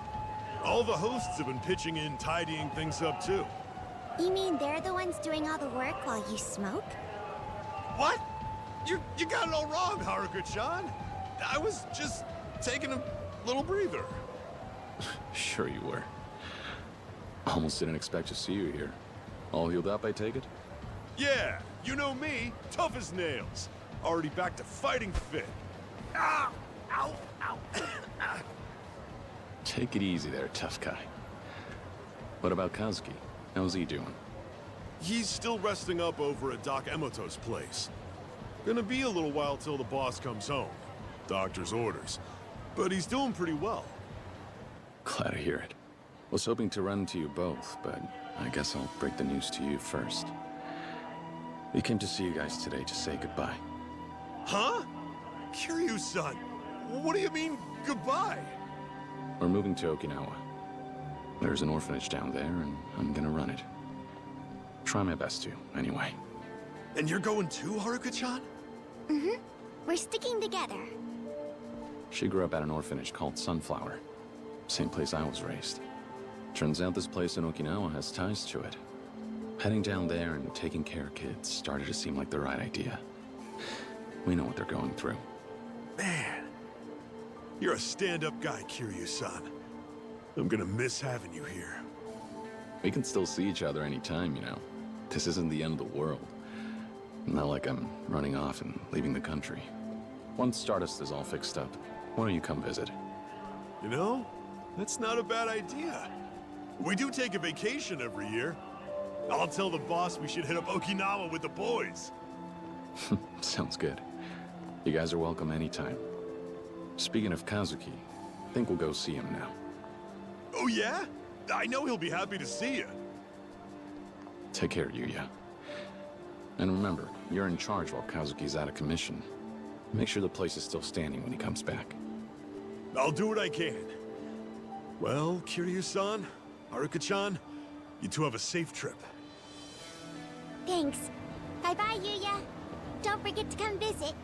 Speaker 19: All the hosts have been pitching in, tidying things up, too.
Speaker 2: You mean they're the ones doing all the work while you smoke?
Speaker 19: What? You got it all wrong, Haruka-chan. I was just taking a little breather.
Speaker 1: Sure you were. Almost didn't expect to see you here. All healed up, I take it?
Speaker 19: Yeah, you know me, tough as nails. Already back to fighting fit. Ow! Ow! Ow!
Speaker 1: Take it easy there, tough guy. What about Kazuki? How's he doing?
Speaker 19: He's still resting up over at Doc Emoto's place. Gonna be a little while till the boss comes home. Doctor's orders. But he's doing pretty well.
Speaker 1: Glad to hear it. Was hoping to run to you both, but I guess I'll break the news to you first. We came to see you guys today to say goodbye.
Speaker 19: Huh? Kiryu-san, what do you mean, goodbye?
Speaker 1: We're moving to Okinawa. There's an orphanage down there, and I'm gonna run it. Try my best to, anyway.
Speaker 19: And you're going too, Haruka-chan?
Speaker 2: Mm-hmm. We're sticking together.
Speaker 1: She grew up at an orphanage called Sunflower. Same place I was raised. Turns out this place in Okinawa has ties to it. Heading down there and taking care of kids started to seem like the right idea. We know what they're going through.
Speaker 19: Man, you're a stand-up guy, Kiryu-san. I'm gonna miss having you here.
Speaker 1: We can still see each other anytime, you know. This isn't the end of the world. Not like I'm running off and leaving the country. Once Stardust is all fixed up, why don't you come visit?
Speaker 19: You know, that's not a bad idea. We do take a vacation every year. I'll tell the boss we should hit up Okinawa with the boys.
Speaker 1: Sounds good. You guys are welcome anytime. Speaking of Kazuki, I think we'll go see him now.
Speaker 19: Oh yeah? I know he'll be happy to see you.
Speaker 1: Take care, Yuya. And remember, you're in charge while Kazuki's out of commission. Make sure the place is still standing when he comes back.
Speaker 19: I'll do what I can. Well, Kiryu-san, Haruka-chan, you two have a safe trip.
Speaker 2: Thanks. Bye-bye, Yuya. Don't forget to come visit.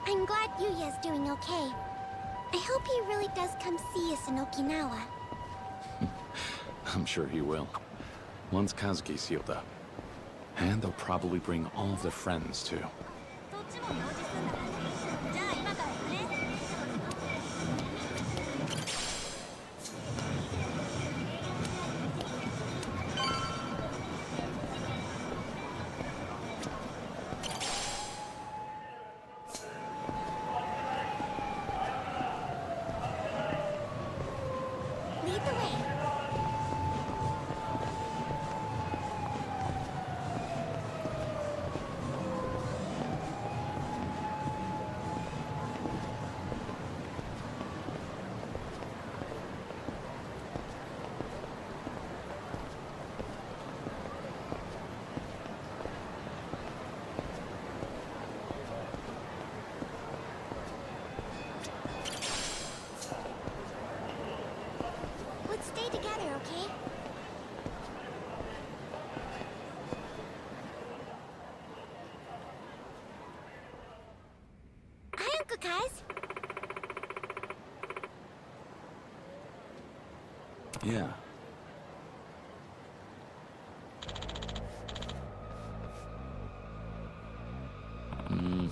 Speaker 2: I'm glad Yuya's doing okay. I hope he really does come see us in Okinawa.
Speaker 1: I'm sure he will. Once Kazuki's healed up. And they'll probably bring all of their friends, too.
Speaker 2: Lead the way. What station
Speaker 1: Yeah. Hmm.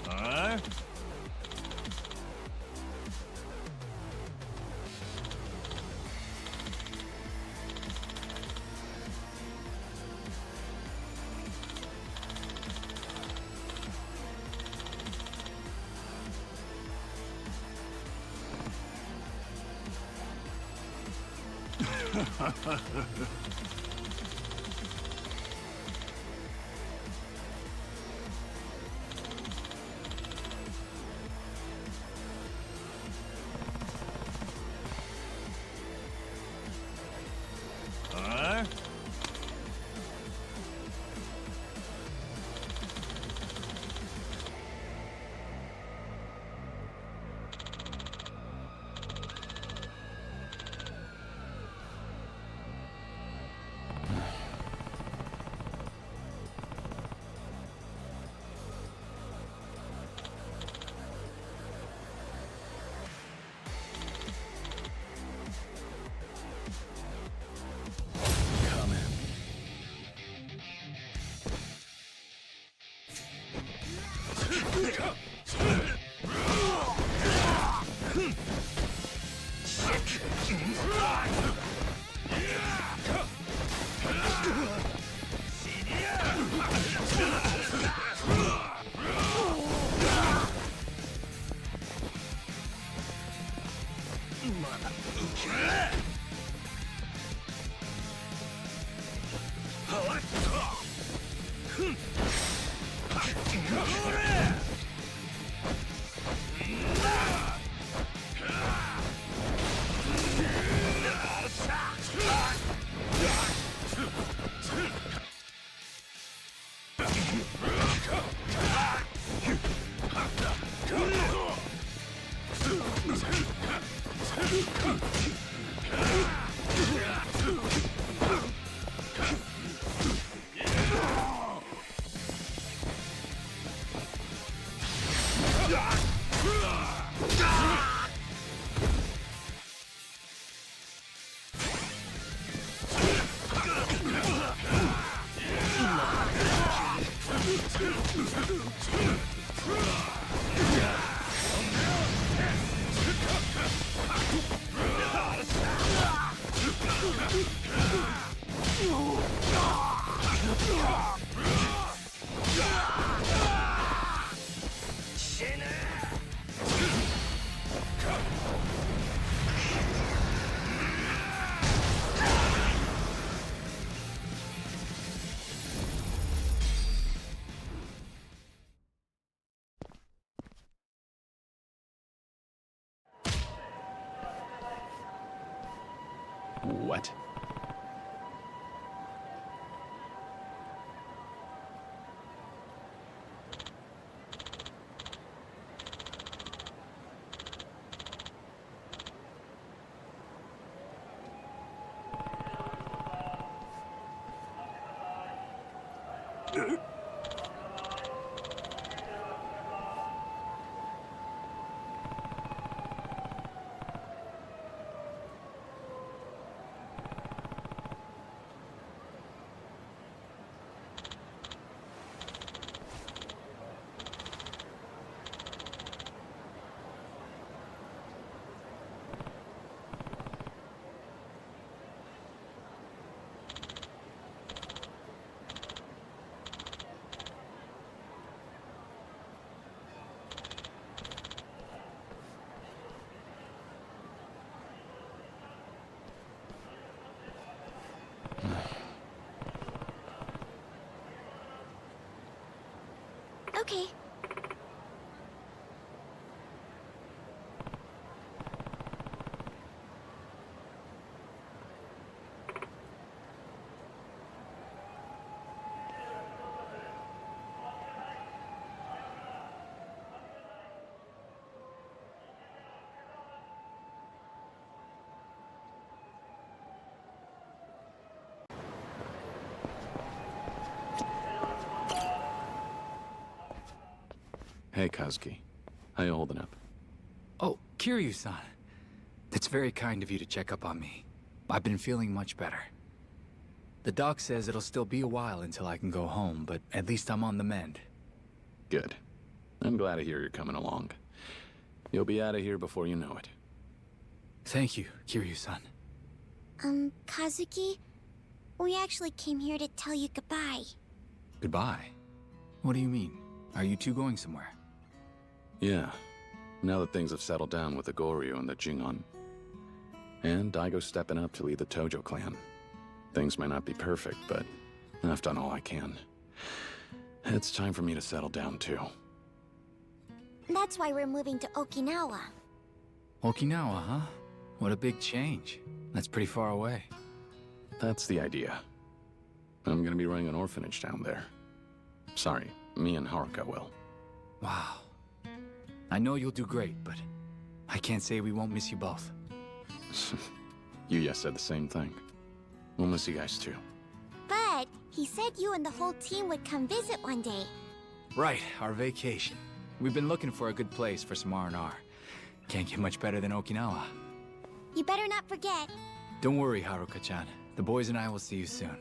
Speaker 11: Huh? Huh?
Speaker 18: Come in.
Speaker 1: What?
Speaker 2: Okay.
Speaker 1: Hey, Kazuki. How you holding up?
Speaker 20: Oh, Kiryu-san. It's very kind of you to check up on me. I've been feeling much better. The doc says it'll still be a while until I can go home, but at least I'm on the mend.
Speaker 1: Good. I'm glad to hear you're coming along. You'll be out of here before you know it.
Speaker 20: Thank you, Kiryu-san.
Speaker 2: Kazuki? We actually came here to tell you goodbye.
Speaker 20: Goodbye? What do you mean? Are you two going somewhere?
Speaker 1: Yeah. Now that things have settled down with the Goryu and the Jingon. And Daigo's stepping up to lead the Tojo clan. Things might not be perfect, but I've done all I can. It's time for me to settle down, too.
Speaker 2: That's why we're moving to Okinawa.
Speaker 20: Okinawa, huh? What a big change. That's pretty far away.
Speaker 1: That's the idea. I'm gonna be running an orphanage down there. Sorry, me and Haruka will.
Speaker 20: Wow. I know you'll do great, but I can't say we won't miss you both.
Speaker 1: Yuya said the same thing. We'll miss you guys too.
Speaker 2: But he said you and the whole team would come visit one day.
Speaker 20: Right, our vacation. We've been looking for a good place for some R&R. Can't get much better than Okinawa.
Speaker 2: You better not forget.
Speaker 20: Don't worry, Haruka-chan. The boys and I will see you soon.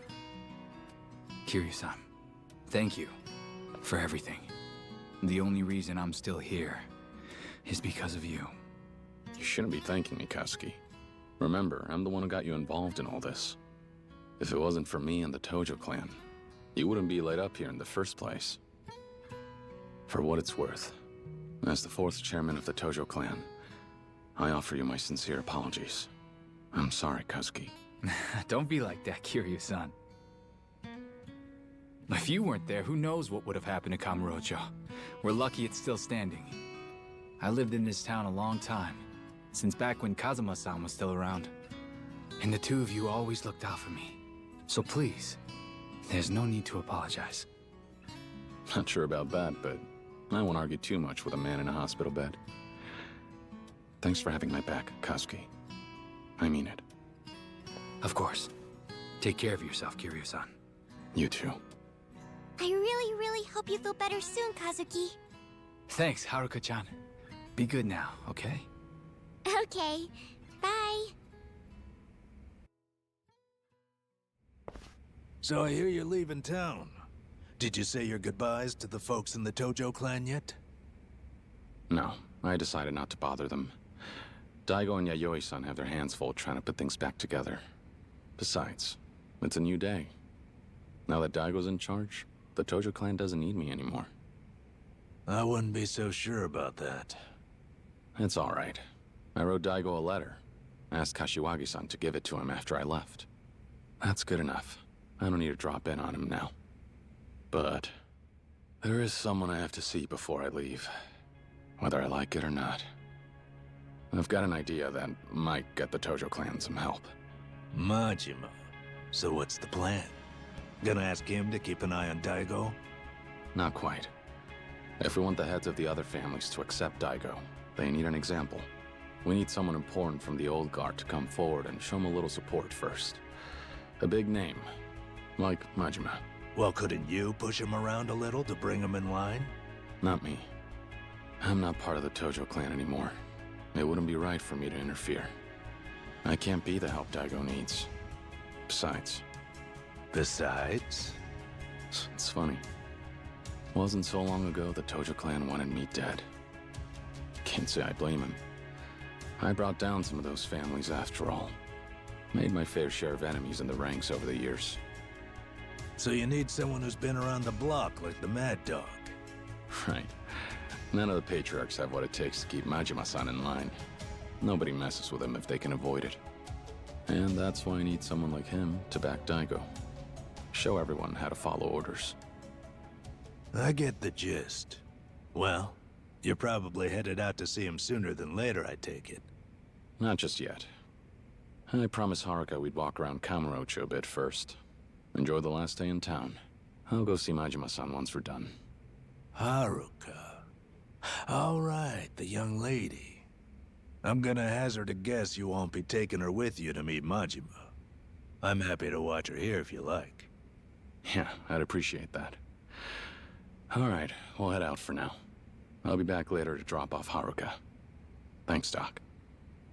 Speaker 20: Kiryu-san, thank you for everything. The only reason I'm still here is because of you.
Speaker 1: You shouldn't be thanking me, Kazuki. Remember, I'm the one who got you involved in all this. If it wasn't for me and the Tojo clan, you wouldn't be laid up here in the first place. For what it's worth, as the 4th chairman of the Tojo clan, I offer you my sincere apologies. I'm sorry, Kazuki.
Speaker 20: Don't be like that, Kiryu-san. If you weren't there, who knows what would have happened to Kamurocho. We're lucky it's still standing. I lived in this town a long time, since back when Kazuma-san was still around. And the two of you always looked out for me. So please, there's no need to apologize.
Speaker 1: Not sure about that, but I won't argue too much with a man in a hospital bed. Thanks for having my back, Kazuki. I mean it.
Speaker 20: Of course. Take care of yourself, Kiryu-san.
Speaker 1: You too.
Speaker 2: I really, really hope you feel better soon, Kazuki.
Speaker 20: Thanks, Haruka-chan. Be good now, okay?
Speaker 2: Okay. Bye.
Speaker 12: So I hear you're leaving town. Did you say your goodbyes to the folks in the Tojo clan yet?
Speaker 1: No, I decided not to bother them. Daigo and Yayoi-san have their hands full trying to put things back together. Besides, it's a new day. Now that Daigo's in charge, the Tojo clan doesn't need me anymore.
Speaker 12: I wouldn't be so sure about that.
Speaker 1: It's all right. I wrote Daigo a letter. Asked Kashiwagi-san to give it to him after I left. That's good enough. I don't need to drop in on him now. But there is someone I have to see before I leave, whether I like it or not. I've got an idea that might get the Tojo clan some help.
Speaker 12: Majima. So what's the plan? Gonna ask him to keep an eye on Daigo?
Speaker 1: Not quite. If we want the heads of the other families to accept Daigo, they need an example. We need someone important from the old guard to come forward and show him a little support first. A big name, like Majima.
Speaker 12: Well, couldn't you push him around a little to bring him in line?
Speaker 1: Not me. I'm not part of the Tojo clan anymore. It wouldn't be right for me to interfere. I can't be the help Daigo needs. Besides? It's funny. Wasn't so long ago the Tojo clan wanted me dead. Can't say I blame him. I brought down some of those families after all. Made my fair share of enemies in the ranks over the years.
Speaker 12: So you need someone who's been around the block like the Mad Dog.
Speaker 1: Right. None of the patriarchs have what it takes to keep Majima-san in line. Nobody messes with him if they can avoid it. And that's why I need someone like him to back Daigo. Show everyone how to follow orders.
Speaker 12: I get the gist. Well, you're probably headed out to see him sooner than later, I take it.
Speaker 1: Not just yet. I promised Haruka we'd walk around Kamurocho a bit first. Enjoy the last day in town. I'll go see Majima-san once we're done.
Speaker 12: Haruka. All right, the young lady. I'm gonna hazard a guess you won't be taking her with you to meet Majima. I'm happy to watch her here if you like.
Speaker 1: Yeah, I'd appreciate that. All right, we'll head out for now. I'll be back later to drop off Haruka. Thanks, Doc.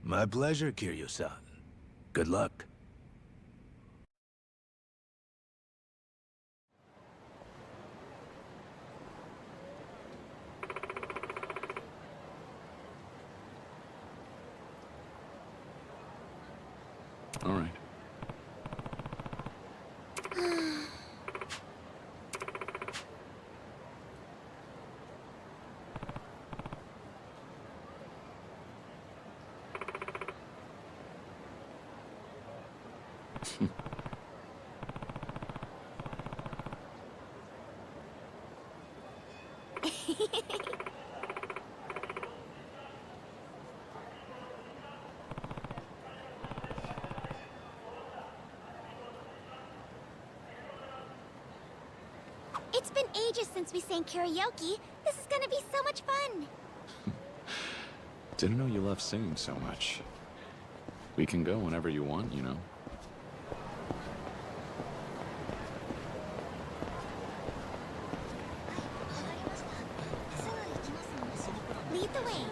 Speaker 17: My pleasure, Kiryu-san. Good luck.
Speaker 1: All right.
Speaker 2: It's been ages since we sang karaoke. This is gonna be so much fun.
Speaker 1: Didn't know you loved singing so much. We can go whenever you want, you know.
Speaker 2: Lead the way.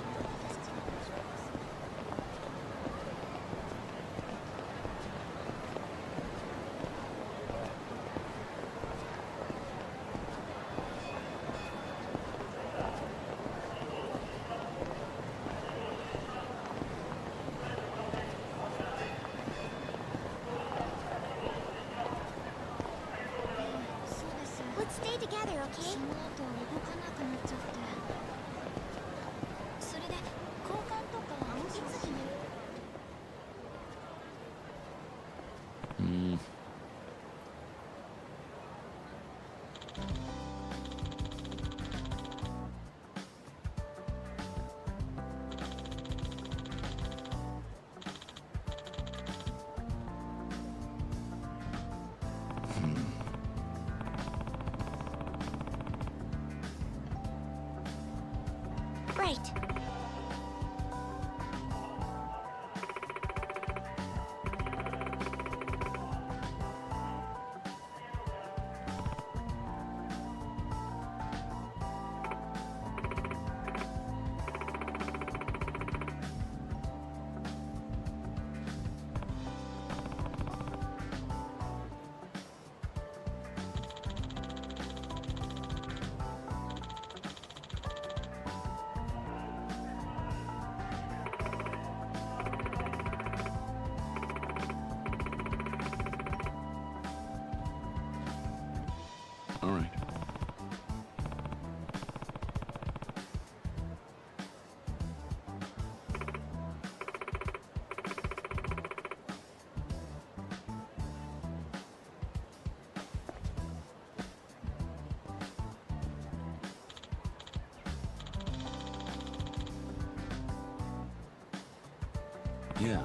Speaker 2: Let's stay together, okay? その後動かなくなっちゃって。それで交換とかいつ決める？ Right.
Speaker 1: All right. Yeah.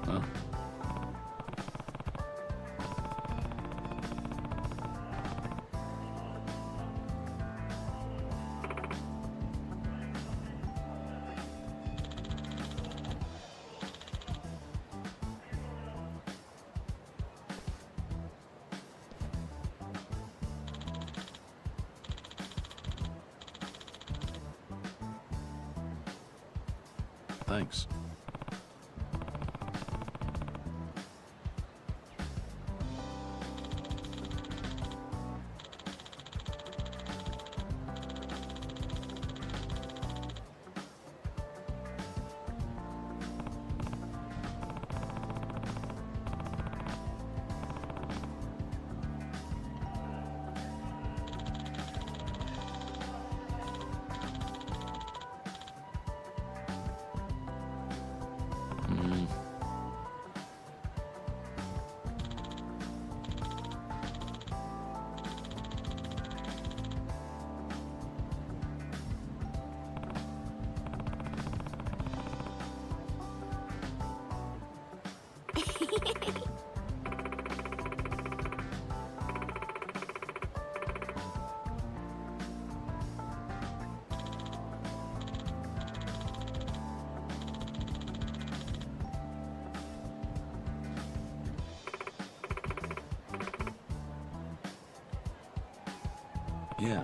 Speaker 1: Huh? Thanks. Yeah.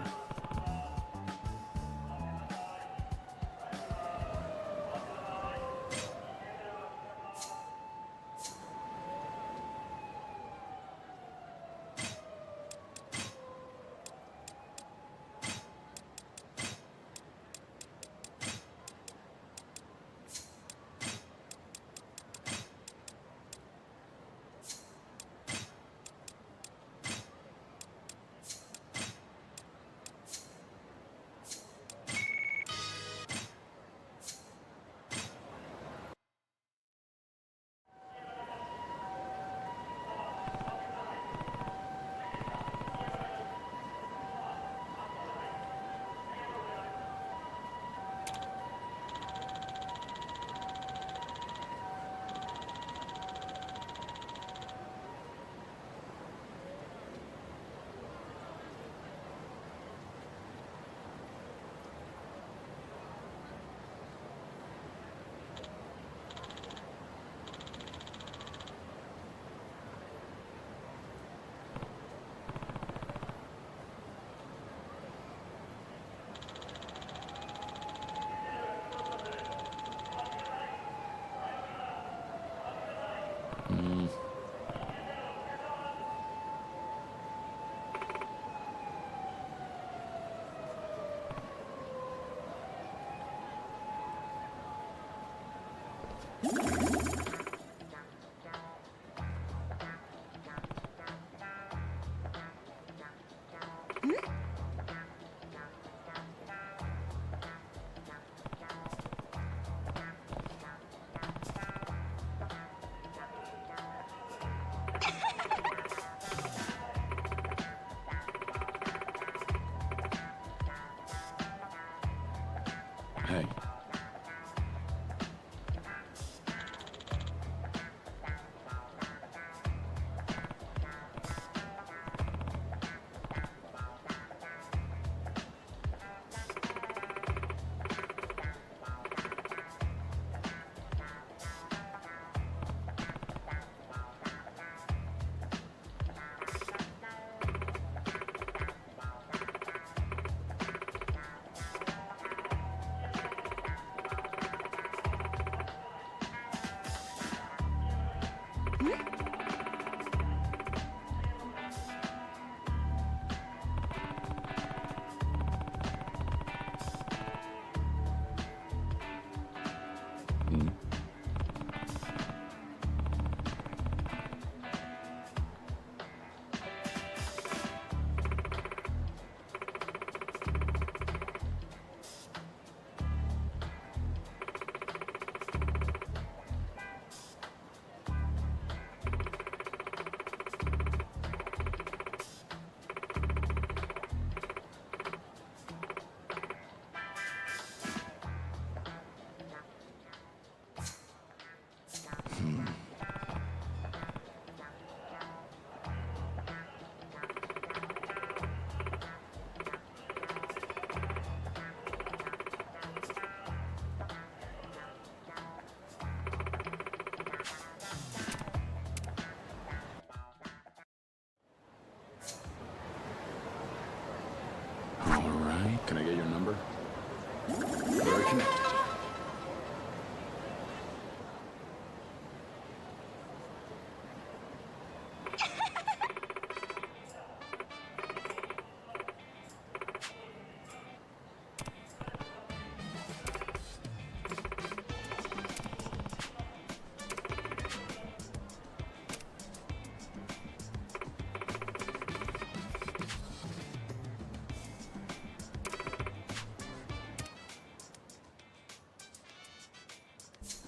Speaker 1: Hey. Can I get your number? Very connected.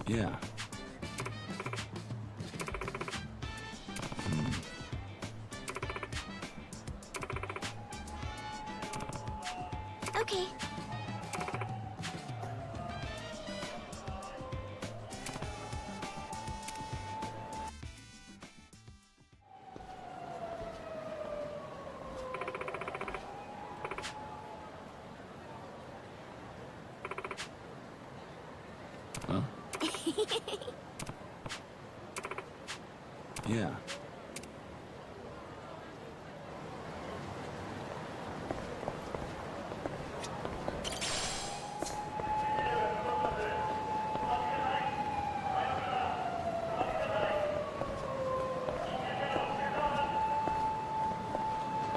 Speaker 1: Yeah.
Speaker 2: Okay.
Speaker 1: Yeah.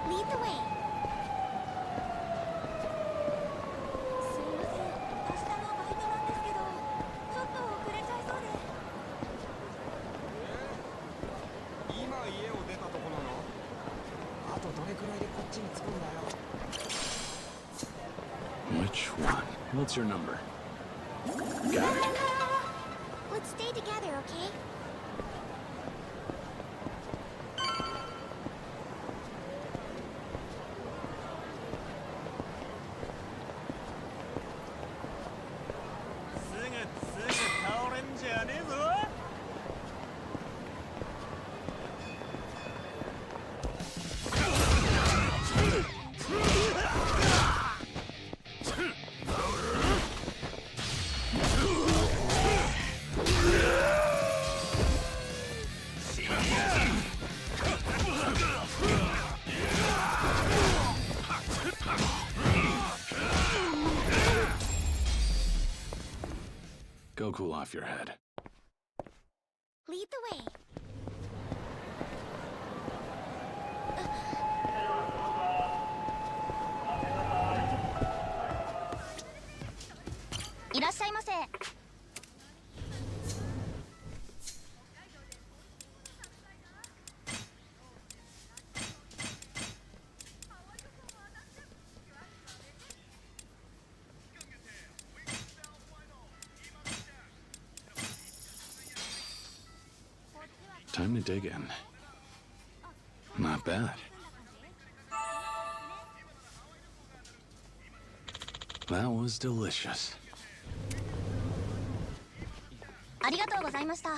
Speaker 2: Lead the way. すいません。明日のバイトなんですけど、ちょっと遅れちゃいそうで。
Speaker 15: 今家を出たとこなの？あとどれくらいでこっちに着くんだよ。
Speaker 1: Which one? What's your number? Got it.
Speaker 2: Let's stay together, okay?
Speaker 1: Go cool off your head.
Speaker 2: Lead the way. いらっしゃいませ。
Speaker 1: Time to dig in. Not bad. That was delicious.
Speaker 2: ありがとうございました。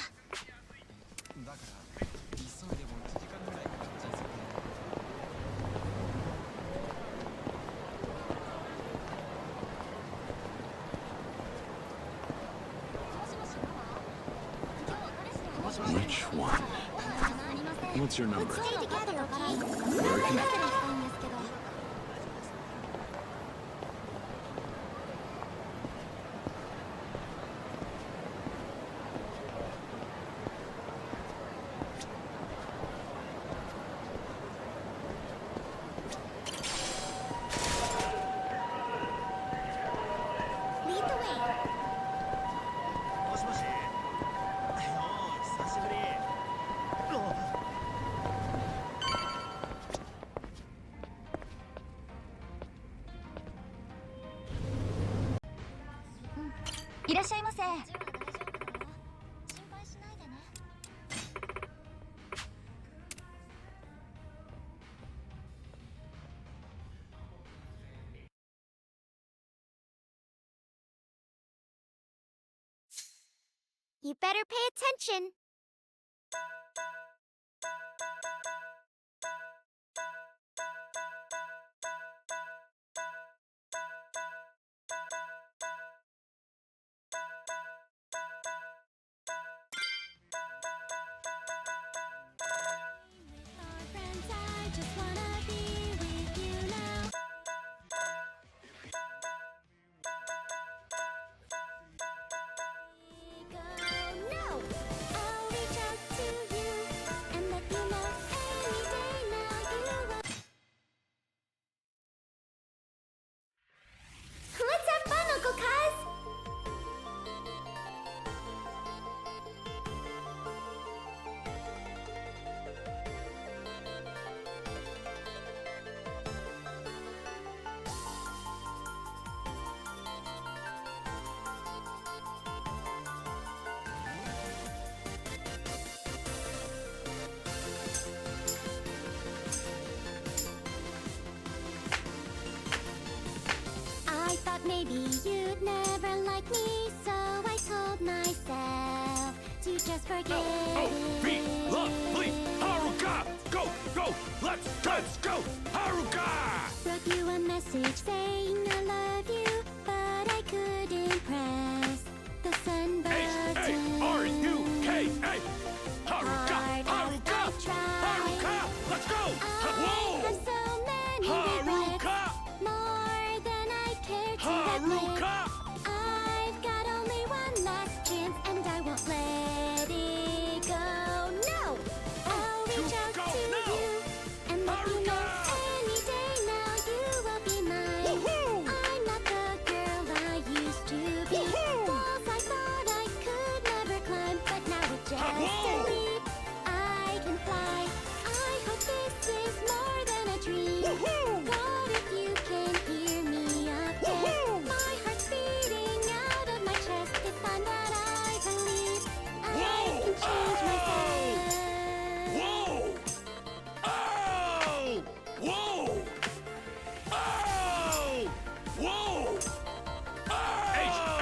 Speaker 1: Which one? What's your number?
Speaker 2: Let's stay together, okay?
Speaker 1: Very connected.
Speaker 2: Lead the way.
Speaker 5: もしもし。久しぶり。
Speaker 2: いらっしゃいませ。 You better pay attention. I thought maybe you'd never like me, so I told myself to just forget it.
Speaker 15: Lovely Haruka! Go, go! Let's go! Haruka!
Speaker 2: Wrote you a message saying I love you, but I couldn't press the send button.
Speaker 15: H-A-R-U-K-A! Haruka! Haruka!
Speaker 2: Haruka! I've got only one last chance, and I won't let it go. No! I'll reach out to you and let you know any day now you will be mine. I'm not the girl I used to be. Walls I thought I could never climb, but now with just a leap, I can fly. I hope this is more than a dream. What if you can hear me up there? My heart's beating out of my chest. It's on that I believe I can change myself.
Speaker 15: Whoa! Oh! Whoa! Oh! Whoa!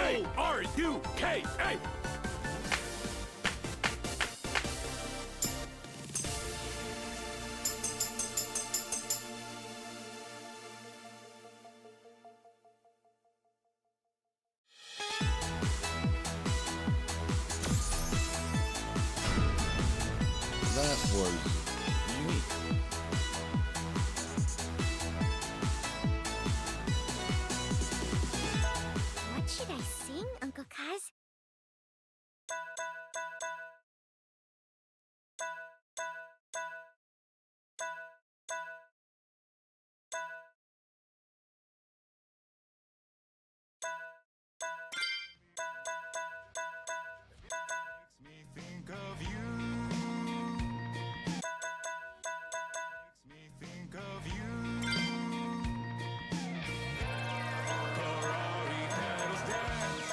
Speaker 15: H-A-R-U-K-A!
Speaker 17: That was unique.
Speaker 2: What should I sing, Uncle Kaz?
Speaker 21: Think of you. Makes me think of you. Ferrari pedals dance.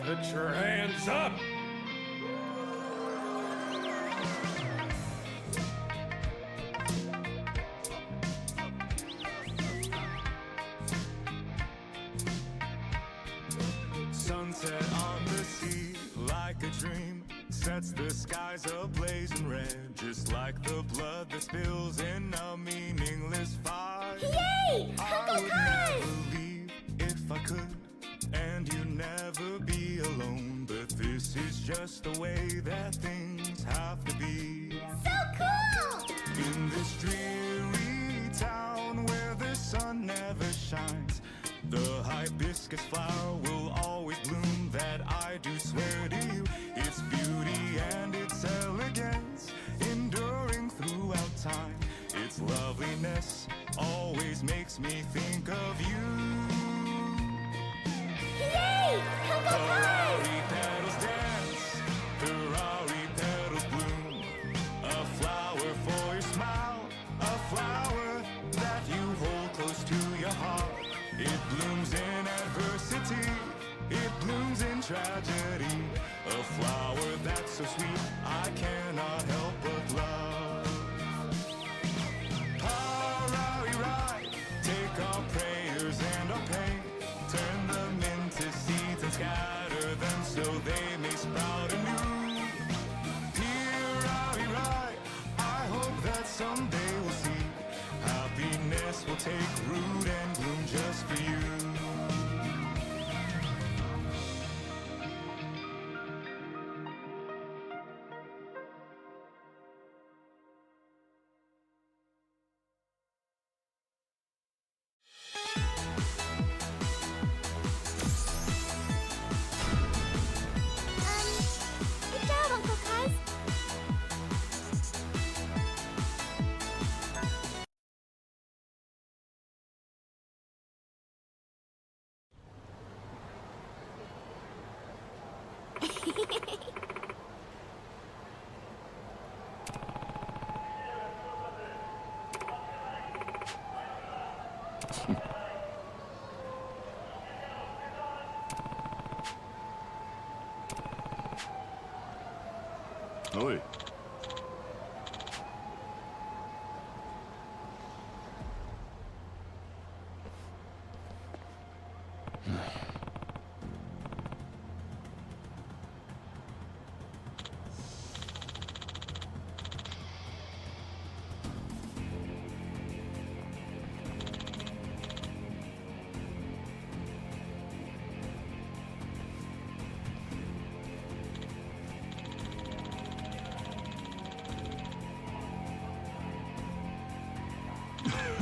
Speaker 15: Put your hands up!
Speaker 21: Sunset on the sea, like a dream, sets the skies ablaze in red, just like the blood that spills in a meaningless fight.
Speaker 2: Yay!
Speaker 21: I would never leave if I could, and you'd never be alone. But this is just the way that things have to be.
Speaker 2: So cool!
Speaker 21: In this dreary town where the sun never shines, the hibiscus flower will always bloom, that I do swear to you. Its beauty and its elegance, enduring throughout time. Its loveliness always makes me think of you.
Speaker 2: Yay! Uncle
Speaker 21: Ferrari pedals dance, Ferrari pedals bloom. A flower for your smile, a flower that you hold close to your heart. It blooms in adversity, it blooms in tragedy. A flower that's so sweet, I cannot help but love. Harari, take our prayers and our pain, turn them into seeds and scatter them so they may sprout anew. Hirari, I hope that someday we'll see happiness will take root and bloom just for you.
Speaker 2: Good job, Uncle Kaz.
Speaker 19: Oi.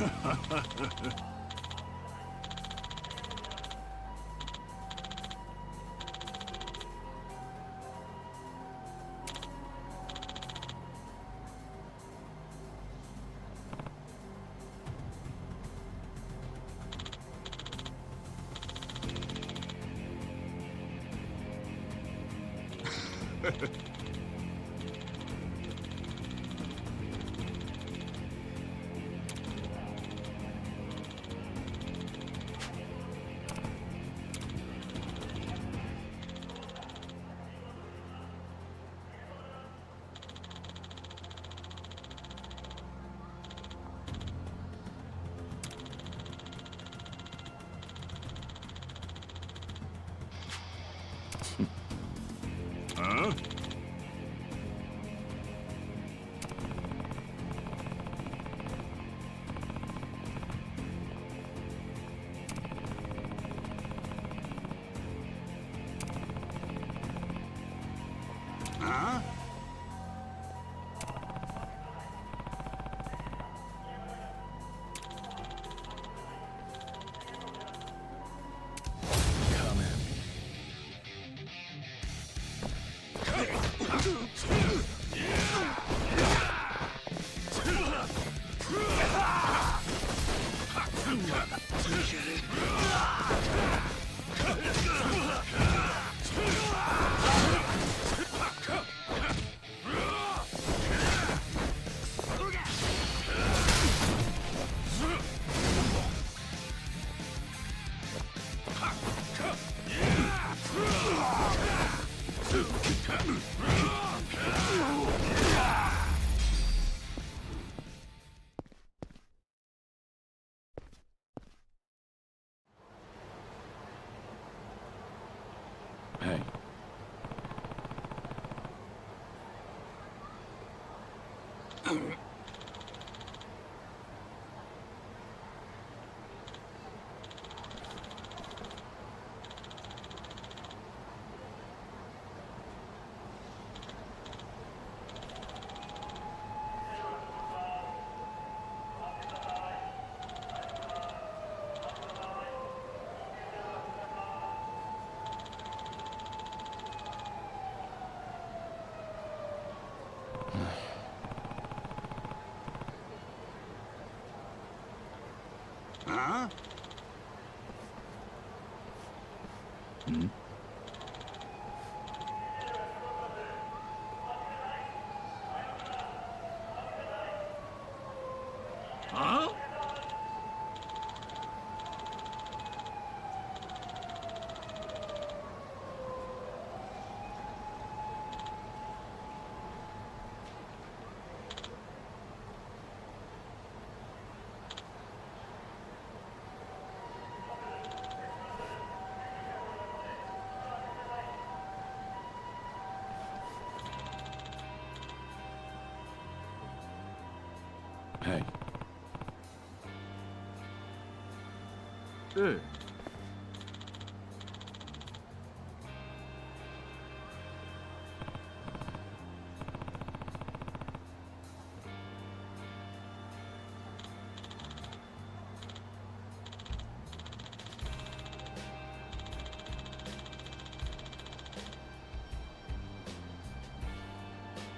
Speaker 19: Huh? Huh?
Speaker 1: Hey.
Speaker 19: Huh?
Speaker 1: Hmm?
Speaker 19: Huh?
Speaker 1: Hey.
Speaker 19: Hey.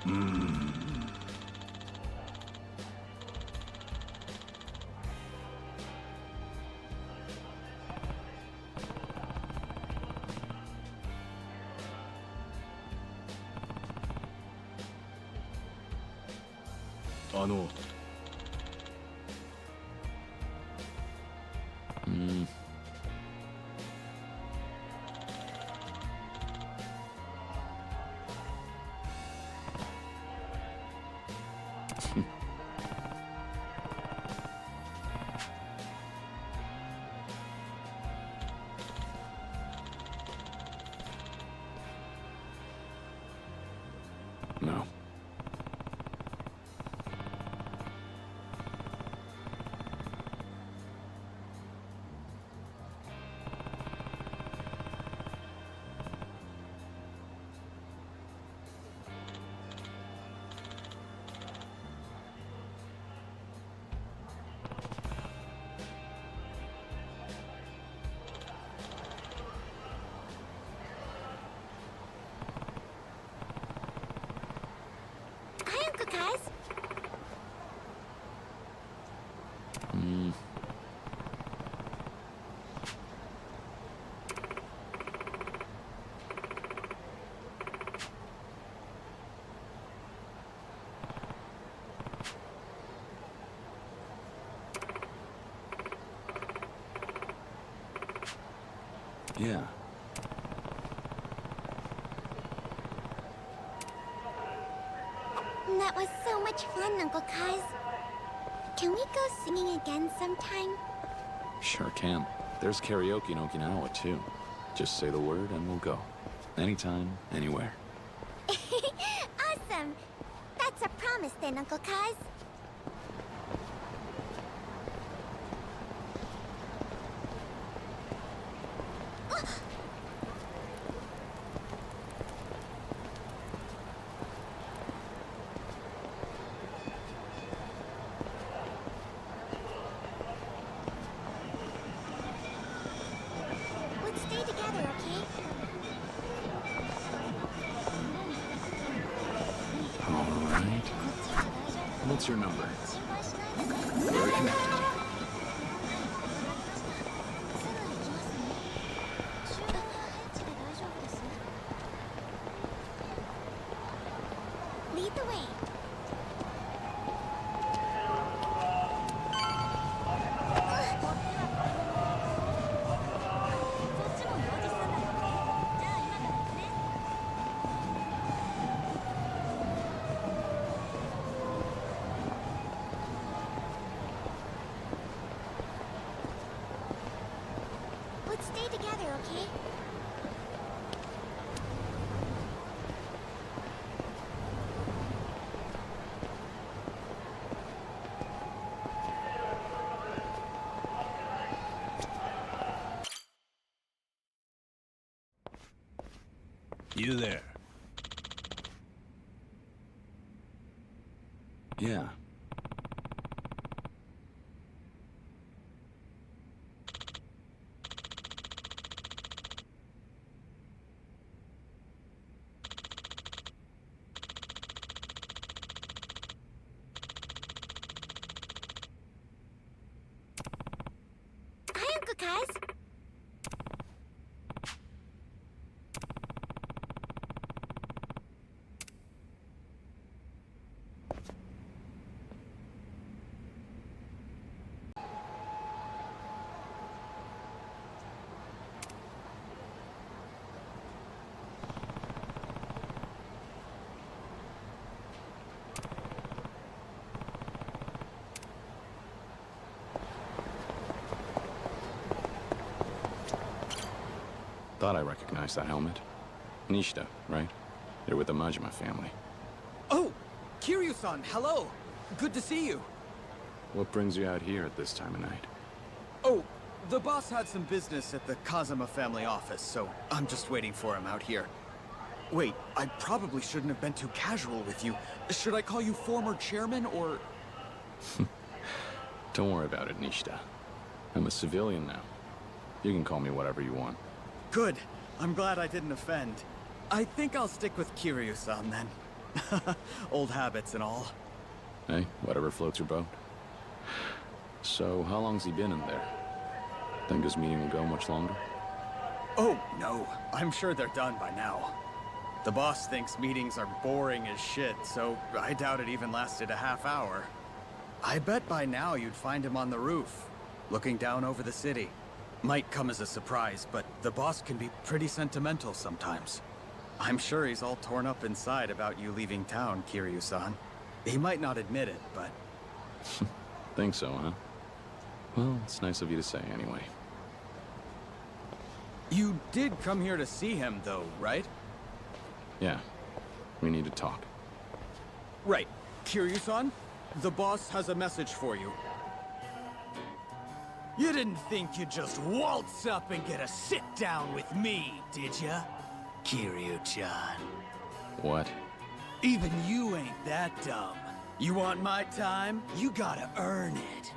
Speaker 1: Hmm. No. Yeah.
Speaker 2: That was so much fun, Uncle Kaz. Can we go singing again sometime?
Speaker 1: Sure can. There's karaoke in Okinawa, too. Just say the word and we'll go. Anytime, anywhere.
Speaker 2: Awesome! That's a promise then, Uncle Kaz. Let's stay together, okay?
Speaker 1: All right. What's your number? We're connected.
Speaker 2: Lead the way. Let's stay together, okay?
Speaker 12: You there?
Speaker 1: Yeah.
Speaker 2: Hi, Uncle Kaz.
Speaker 1: Thought I recognized that helmet. Nishida, right? You're with the Majima family.
Speaker 4: Oh! Kiryu-san, hello! Good to see you.
Speaker 1: What brings you out here at this time of night?
Speaker 4: Oh, the boss had some business at the Kazuma family office, so I'm just waiting for him out here. Wait, I probably shouldn't have been too casual with you. Should I call you former chairman, or...?
Speaker 1: Don't worry about it, Nishida. I'm a civilian now. You can call me whatever you want.
Speaker 4: Good. I'm glad I didn't offend. I think I'll stick with Kiryu-san, then. Old habits and all.
Speaker 1: Hey, whatever floats your boat. So, how long's he been in there? Think his meeting will go much longer?
Speaker 4: Oh, no. I'm sure they're done by now. The boss thinks meetings are boring as shit, so I doubt it even lasted a half hour. I bet by now you'd find him on the roof, looking down over the city. Might come as a surprise, but the boss can be pretty sentimental sometimes. I'm sure he's all torn up inside about you leaving town, Kiryu-san. He might not admit it, but...
Speaker 1: Think so, huh? Well, it's nice of you to say anyway.
Speaker 4: You did come here to see him, though, right?
Speaker 1: Yeah. We need to talk.
Speaker 4: Right. Kiryu-san, the boss has a message for you. You didn't think you'd just waltz up and get a sit-down with me, did ya? Kiryu-chan.
Speaker 1: What?
Speaker 4: Even you ain't that dumb. You want my time? You gotta earn it.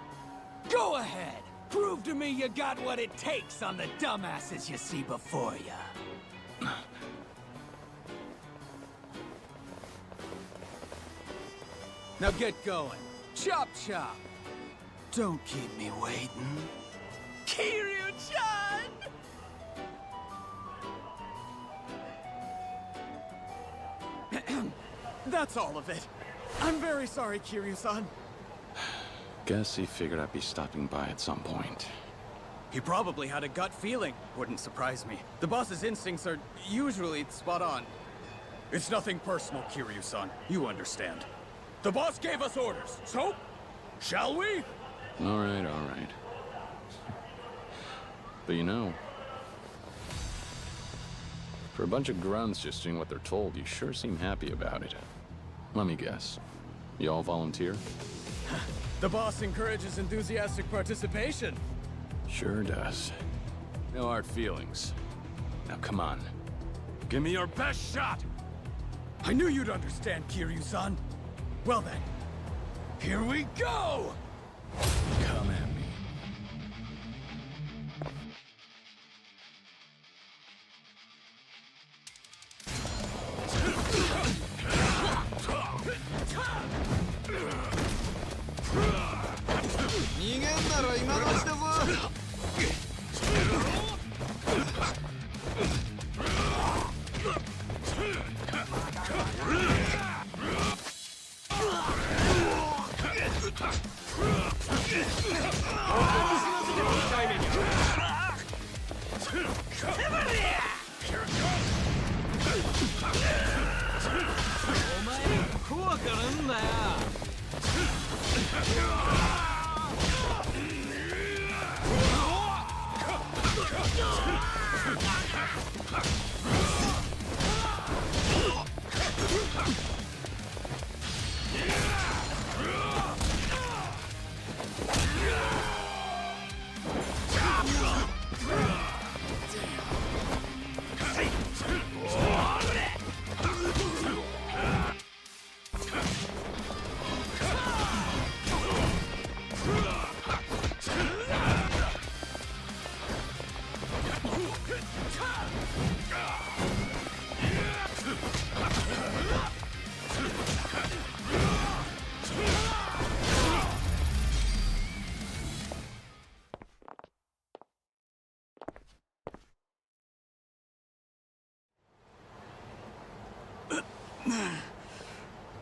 Speaker 4: Go ahead! Prove to me you got what it takes on the dumbasses you see before ya. Now get going. Chop chop! Don't keep me waiting. Kiryu-chan! That's all of it. I'm very sorry, Kiryu-san.
Speaker 1: Guess he figured I'd be stopping by at some point.
Speaker 4: He probably had a gut feeling. Wouldn't surprise me. The boss's instincts are usually spot on. It's nothing personal, Kiryu-san. You understand. The boss gave us orders, so... shall we?
Speaker 1: All right, all right. But you know... for a bunch of grunts just doing what they're told, you sure seem happy about it. Let me guess. You all volunteer?
Speaker 4: The boss encourages enthusiastic participation.
Speaker 1: Sure does. No hard feelings. Now come on. Give me your best shot!
Speaker 4: I knew you'd understand, Kiryu-san. Well then, here we go!
Speaker 1: Come at me.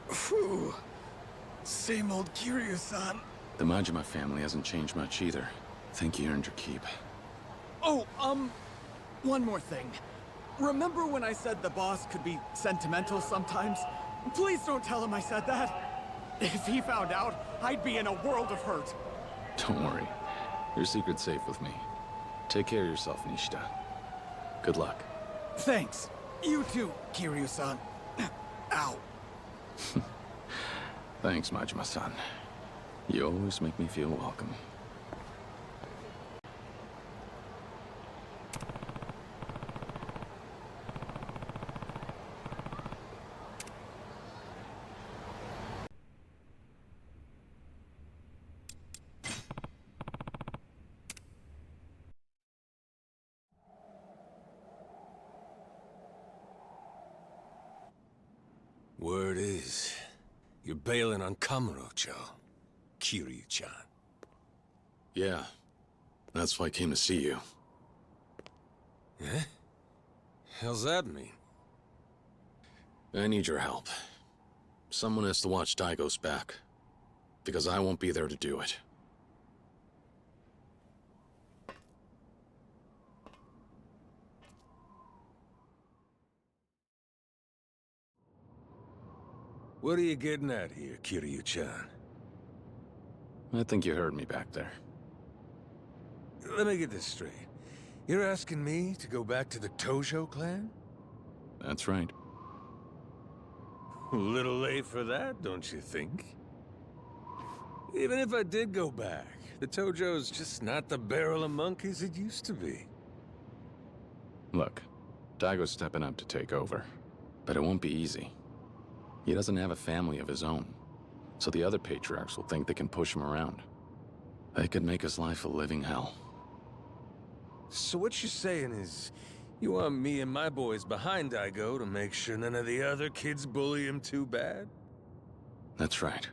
Speaker 4: Phew. Same old Kiryu-san.
Speaker 1: The Majima family hasn't changed much either. Think you earned your keep.
Speaker 4: Oh, one more thing. Remember when I said the boss could be sentimental sometimes? Please don't tell him I said that. If he found out, I'd be in a world of hurt.
Speaker 1: Don't worry. Your secret's safe with me. Take care of yourself, Nishida. Good luck.
Speaker 4: Thanks. You too, Kiryu-san. Ow.
Speaker 1: Thanks, Majima-san. You always make me feel welcome.
Speaker 15: Word is, you're bailing on Kamurocho, Kiryu-chan.
Speaker 1: Yeah. That's why I came to see you.
Speaker 15: Eh? How's that mean?
Speaker 1: I need your help. Someone has to watch Daigo's back. Because I won't be there to do it.
Speaker 15: What are you getting at here, Kiryu-chan?
Speaker 1: I think you heard me back there.
Speaker 15: Let me get this straight. You're asking me to go back to the Tojo clan?
Speaker 1: That's right.
Speaker 15: A little late for that, don't you think? Even if I did go back, the Tojo's just not the barrel of monkeys it used to be.
Speaker 1: Look, Daigo's stepping up to take over. But it won't be easy. He doesn't have a family of his own. So the other patriarchs will think they can push him around. They could make his life a living hell.
Speaker 15: So what you're saying is, you want me and my boys behind Daigo to make sure none of the other kids bully him too bad?
Speaker 1: That's right.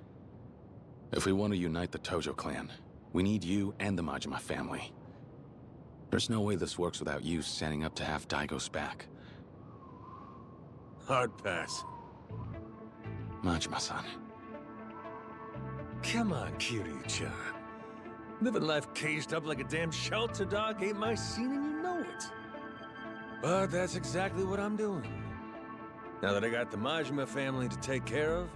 Speaker 1: If we want to unite the Tojo clan, We need you and the Majima family. There's no way this works without you standing up to have Daigo's back.
Speaker 15: Hard pass.
Speaker 1: Majima-san.
Speaker 15: Come on, Kiryu-chan. Living life caged up like a damn shelter dog ain't my scene and you know it. But that's exactly what I'm doing. Now that I got the Majima family to take care of,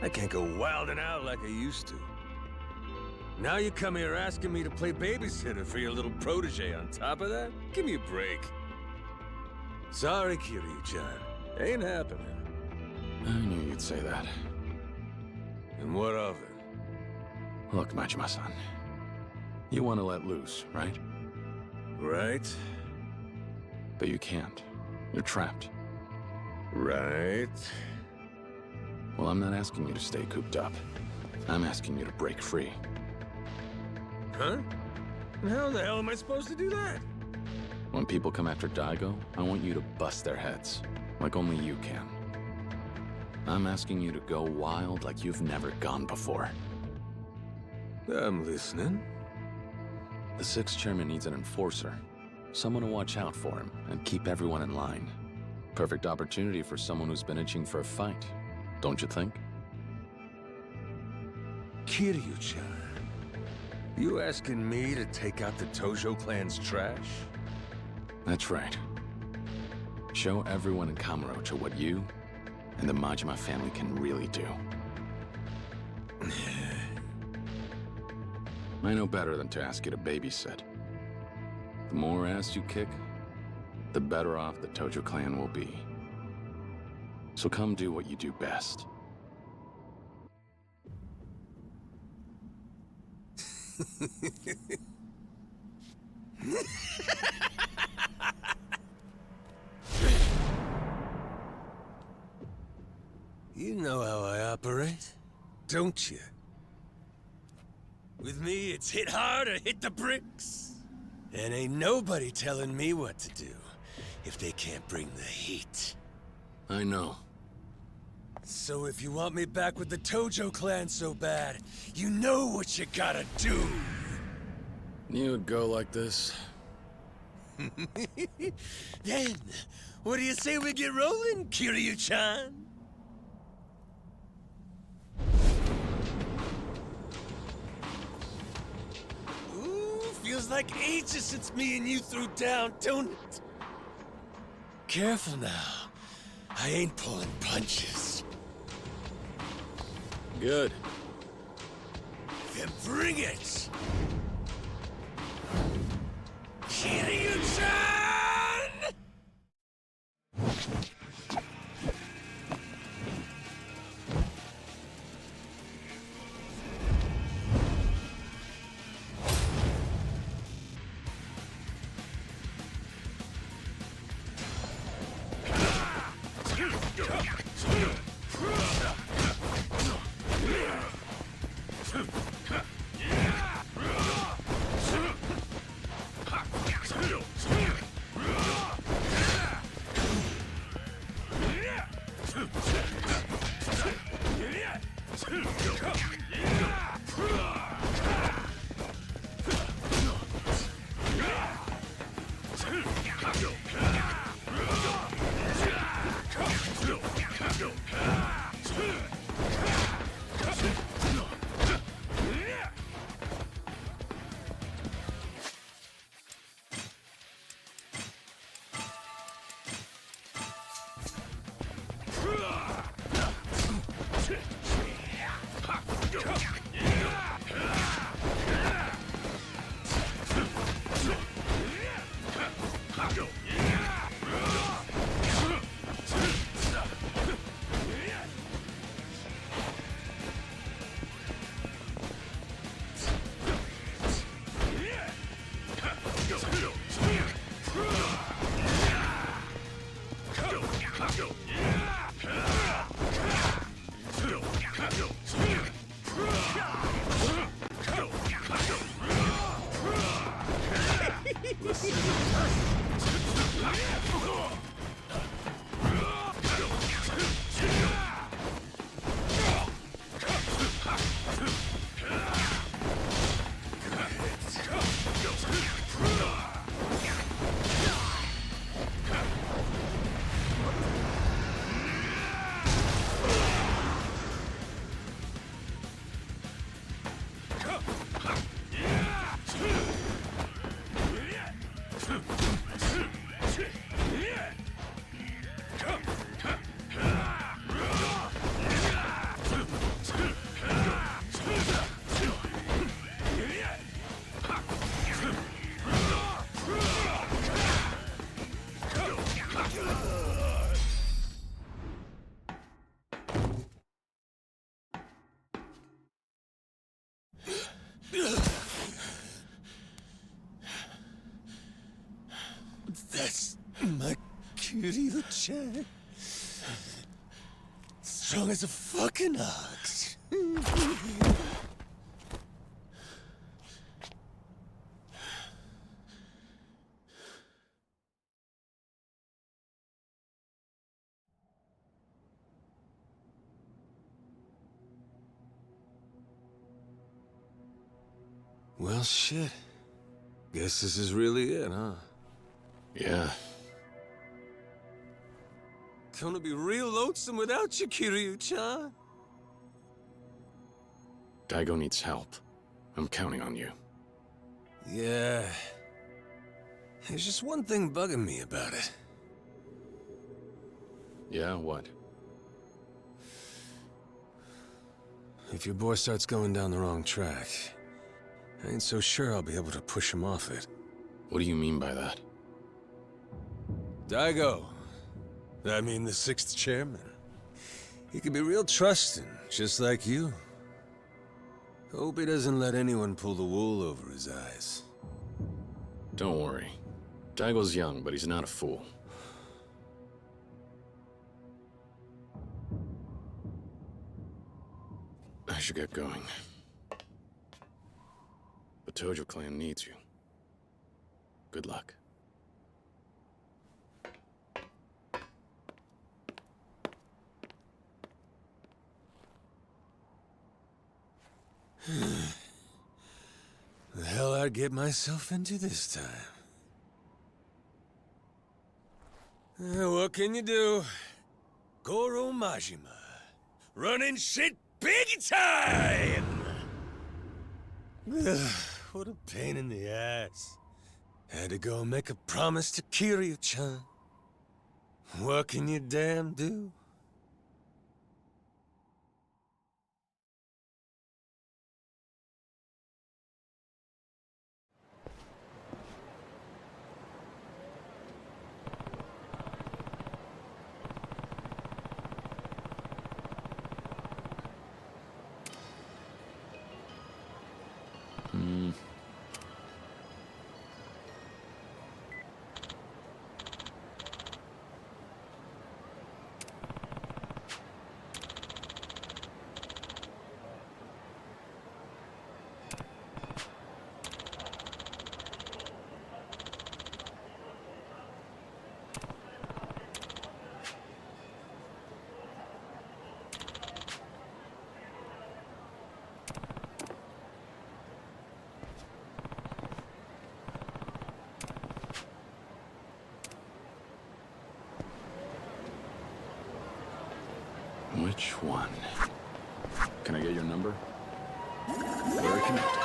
Speaker 15: I can't go wilding out like I used to. Now you come here asking me to play babysitter for your little protege on top of that? Give me a break. Sorry, Kiryu-chan. Ain't happening.
Speaker 1: I knew you'd say that.
Speaker 15: And what of it?
Speaker 1: Look, Majima-san. You want to let loose, right?
Speaker 15: Right.
Speaker 1: But you can't. You're trapped.
Speaker 15: Right.
Speaker 1: Well, I'm not asking you to stay cooped up. I'm asking you to break free.
Speaker 15: Huh? And how the hell am I supposed to do that?
Speaker 1: When people come after Daigo, I want you to bust their heads, like only you can. I'm asking you to go wild like you've never gone before.
Speaker 15: I'm listening.
Speaker 1: The 6th chairman needs an enforcer. Someone to watch out for him and keep everyone in line. Perfect opportunity for someone who's been itching for a fight, don't you think?
Speaker 15: Kiryu-chan, you asking me to take out the Tojo clan's trash?
Speaker 1: That's right. Show everyone in Kamurocho what you and the Majima family can really do. I know better than to ask you to babysit. The more ass you kick, the better off the Tojo clan will be. So come do what you do best.
Speaker 15: You know how I operate, don't you? With me, it's hit hard or hit the bricks. And ain't nobody telling me what to do if they can't bring the heat.
Speaker 1: I know.
Speaker 15: So if you want me back with the Tojo clan so bad, you know what you gotta do.
Speaker 1: Knew it'd go like this.
Speaker 15: Then, what do you say we get rolling, Kiryu-chan? Ooh, feels like ages since me and you threw down, don't it? Careful now. I ain't pulling punches.
Speaker 1: Good.
Speaker 15: Then bring it! Kiryu-chan! Kiryu-chan. Strong as a fucking ox. Well, shit. Guess this is really it, huh?
Speaker 1: Yeah.
Speaker 15: Gonna be real lonesome without you, Kiryu-chan.
Speaker 1: Daigo needs help. I'm counting on you.
Speaker 15: Yeah. There's just one thing bugging me about it.
Speaker 1: Yeah, what?
Speaker 15: If your boy starts going down the wrong track, I ain't so sure I'll be able to push him off it.
Speaker 1: What do you mean by that?
Speaker 15: Daigo. I mean the 6th chairman. He can be real trusting, just like you. Hope he doesn't let anyone pull the wool over his eyes.
Speaker 1: Don't worry. Daigo's young, but he's not a fool. I should get going. The Tojo clan needs you. Good luck.
Speaker 15: The hell I'd get myself into this time. What can you do? Goro Majima. Running shit big time! What a pain in the ass. Had to go make a promise to Kiryu-chan. What can you damn do?
Speaker 1: Which one? Can I get your number? Very connected.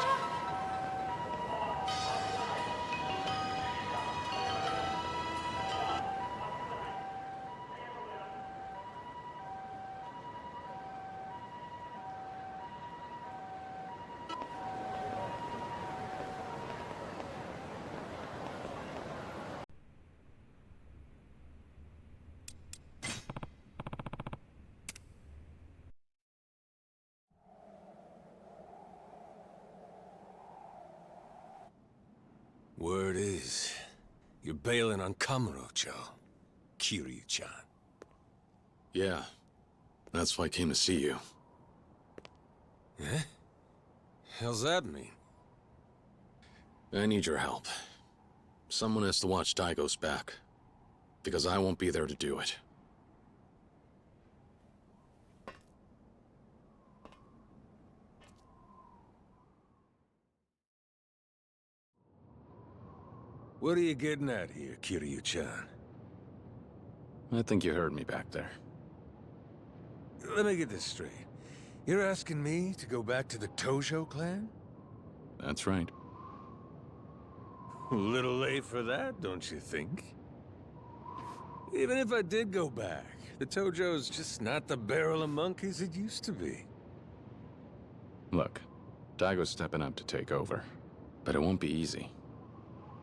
Speaker 15: Word is, you're bailing on Kamurocho, Kiryu-chan.
Speaker 1: Yeah. That's why I came to see you.
Speaker 15: Eh? How's that mean?
Speaker 1: I need your help. Someone has to watch Daigo's back. Because I won't be there to do it.
Speaker 15: What are you getting at here, Kiryu-chan?
Speaker 1: I think you heard me back there.
Speaker 15: Let me get this straight. You're asking me to go back to the Tojo clan?
Speaker 1: That's right.
Speaker 15: A little late for that, don't you think? Even if I did go back, the Tojo's just not the barrel of monkeys it used to be.
Speaker 1: Look, Daigo's stepping up to take over. But it won't be easy.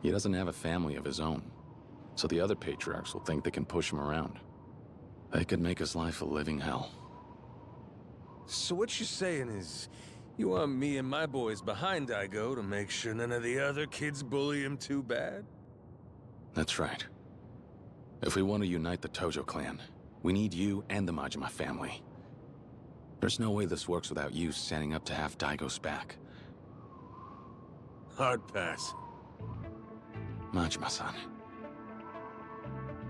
Speaker 1: He doesn't have a family of his own. So the other patriarchs will think they can push him around. They could make his life a living hell.
Speaker 15: So what you're saying is, you want me and my boys behind Daigo to make sure none of the other kids bully him too bad?
Speaker 1: That's right. If we want to unite the Tojo clan, we need you and the Majima family. There's no way this works without you standing up to have Daigo's back.
Speaker 15: Hard pass.
Speaker 1: Majima-san.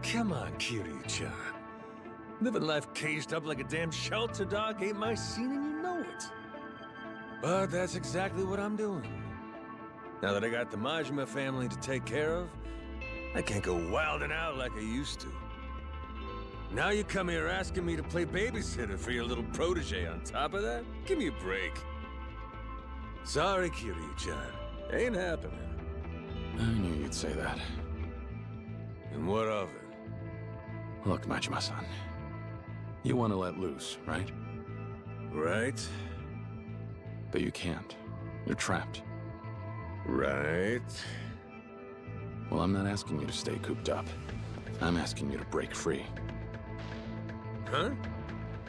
Speaker 15: Come on, Kiryu-chan. Living life caged up like a damn shelter dog ain't my scene and you know it. But that's exactly what I'm doing. Now that I got the Majima family to take care of, I can't go wilding out like I used to. Now you come here asking me to play babysitter for your little protege on top of that? Give me a break. Sorry, Kiryu-chan. Ain't happening.
Speaker 1: I knew you'd say that.
Speaker 15: And what of it?
Speaker 1: Look, Majima-san. You want to let loose, right?
Speaker 15: Right.
Speaker 1: But you can't. You're trapped.
Speaker 15: Right.
Speaker 1: Well, I'm not asking you to stay cooped up. I'm asking you to break free.
Speaker 15: Huh?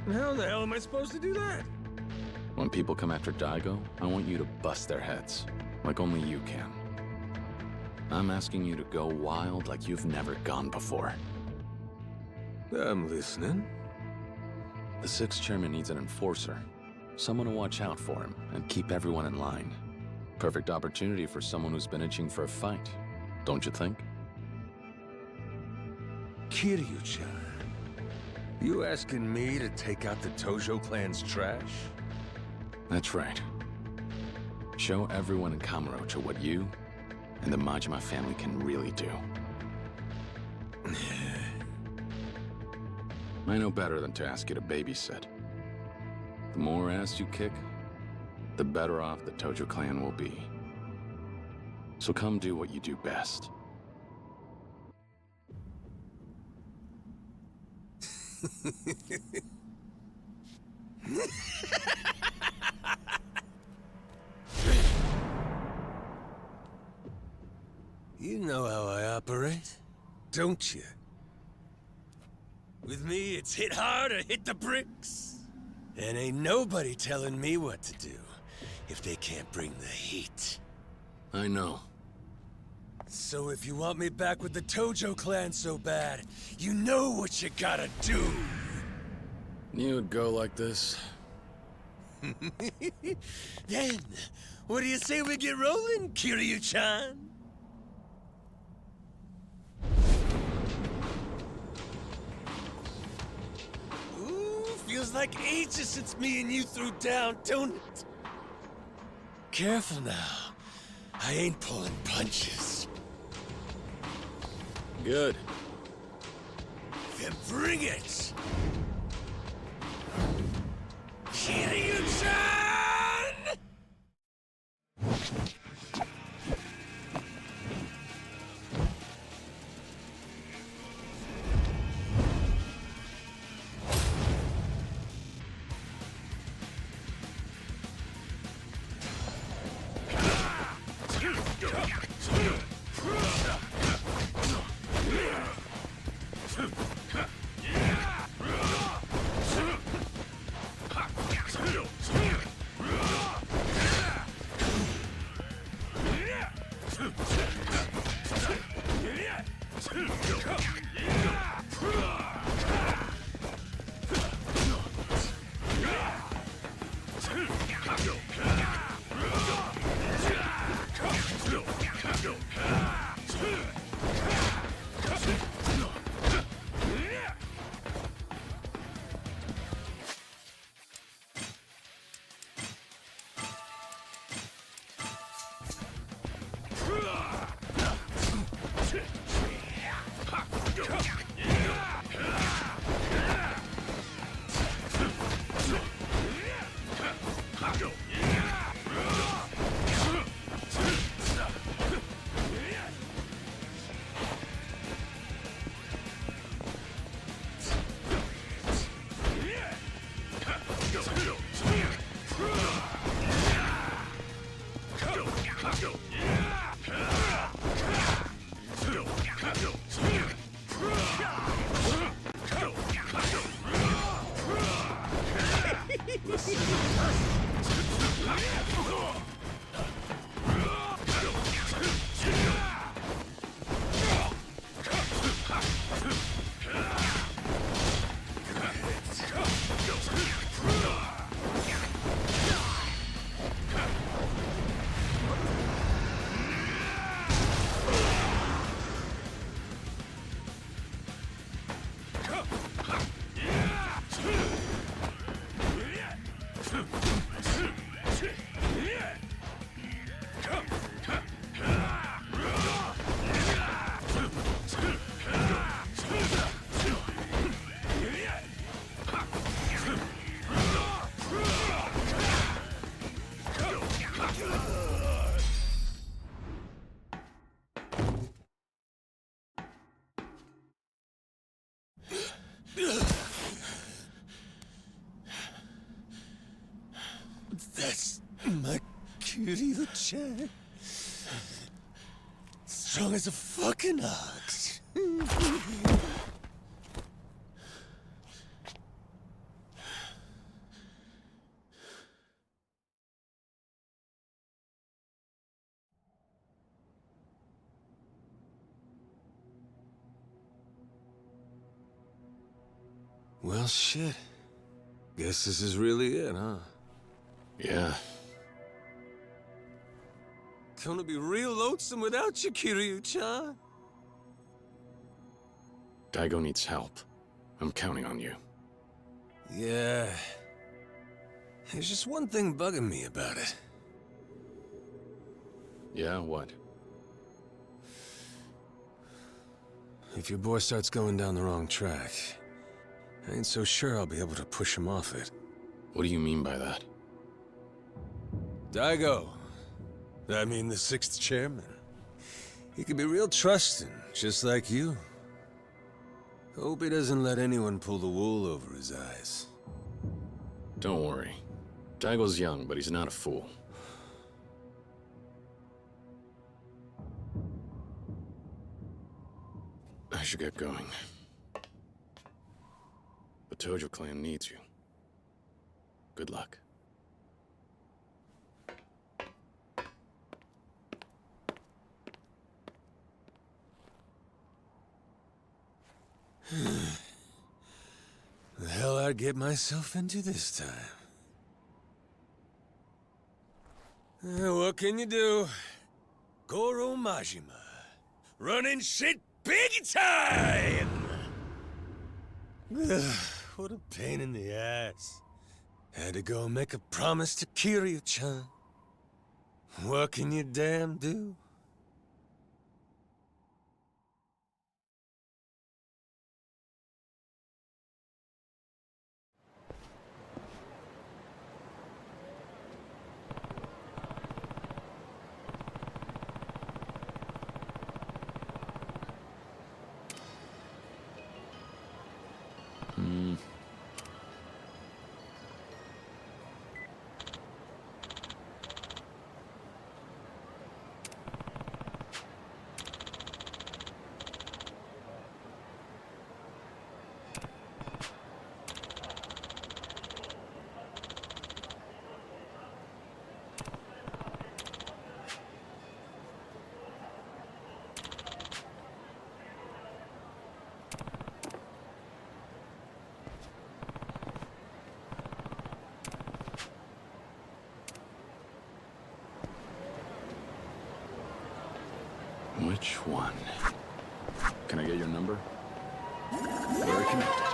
Speaker 15: And how the hell am I supposed to do that?
Speaker 1: When people come after Daigo, I want you to bust their heads, like only you can. I'm asking you to go wild like you've never gone before.
Speaker 15: I'm listening.
Speaker 1: The 6th chairman needs an enforcer. Someone to watch out for him and keep everyone in line. Perfect opportunity for someone who's been itching for a fight, don't you think?
Speaker 15: Kiryu-chan, you asking me to take out the Tojo clan's trash?
Speaker 1: That's right. Show everyone in Kamurocho what you and the Majima family can really do. I know better than to ask you to babysit. The more ass you kick, the better off the Tojo clan will be. So come do what you do best.
Speaker 15: You know how I operate, don't you? With me, it's hit hard or hit the bricks. And ain't nobody telling me what to do if they can't bring the heat.
Speaker 1: I know.
Speaker 15: So if you want me back with the Tojo clan so bad, you know what you gotta do.
Speaker 1: Knew it'd go like this.
Speaker 15: Then, what do you say we get rolling, Kiryu-chan? Ooh, feels like ages since me and you threw down, don't it? Careful now. I ain't pulling punches.
Speaker 1: Good.
Speaker 15: Then bring it! Kiryu-chan! Kiryu-chan. Strong as a fucking ox. Well, shit. Guess this is really it, huh?
Speaker 1: Yeah.
Speaker 15: Gonna be real lonesome without you, Kiryu-chan.
Speaker 1: Daigo needs help. I'm counting on you.
Speaker 15: Yeah. There's just one thing bugging me about it.
Speaker 1: Yeah, what?
Speaker 15: If your boy starts going down the wrong track, I ain't so sure I'll be able to push him off it.
Speaker 1: What do you mean by that?
Speaker 15: Daigo. I mean the 6th chairman. He can be real trusting, just like you. Hope he doesn't let anyone pull the wool over his eyes.
Speaker 1: Don't worry. Daigo's young, but he's not a fool. I should get going. The Tojo clan needs you. Good luck.
Speaker 15: The hell I'd get myself into this time. What can you do? Goro Majima. Running shit big time! What a pain in the ass. Had to go make a promise to Kiryu-chan. What can you damn do?
Speaker 1: Which one? Can I get your number? Very connected.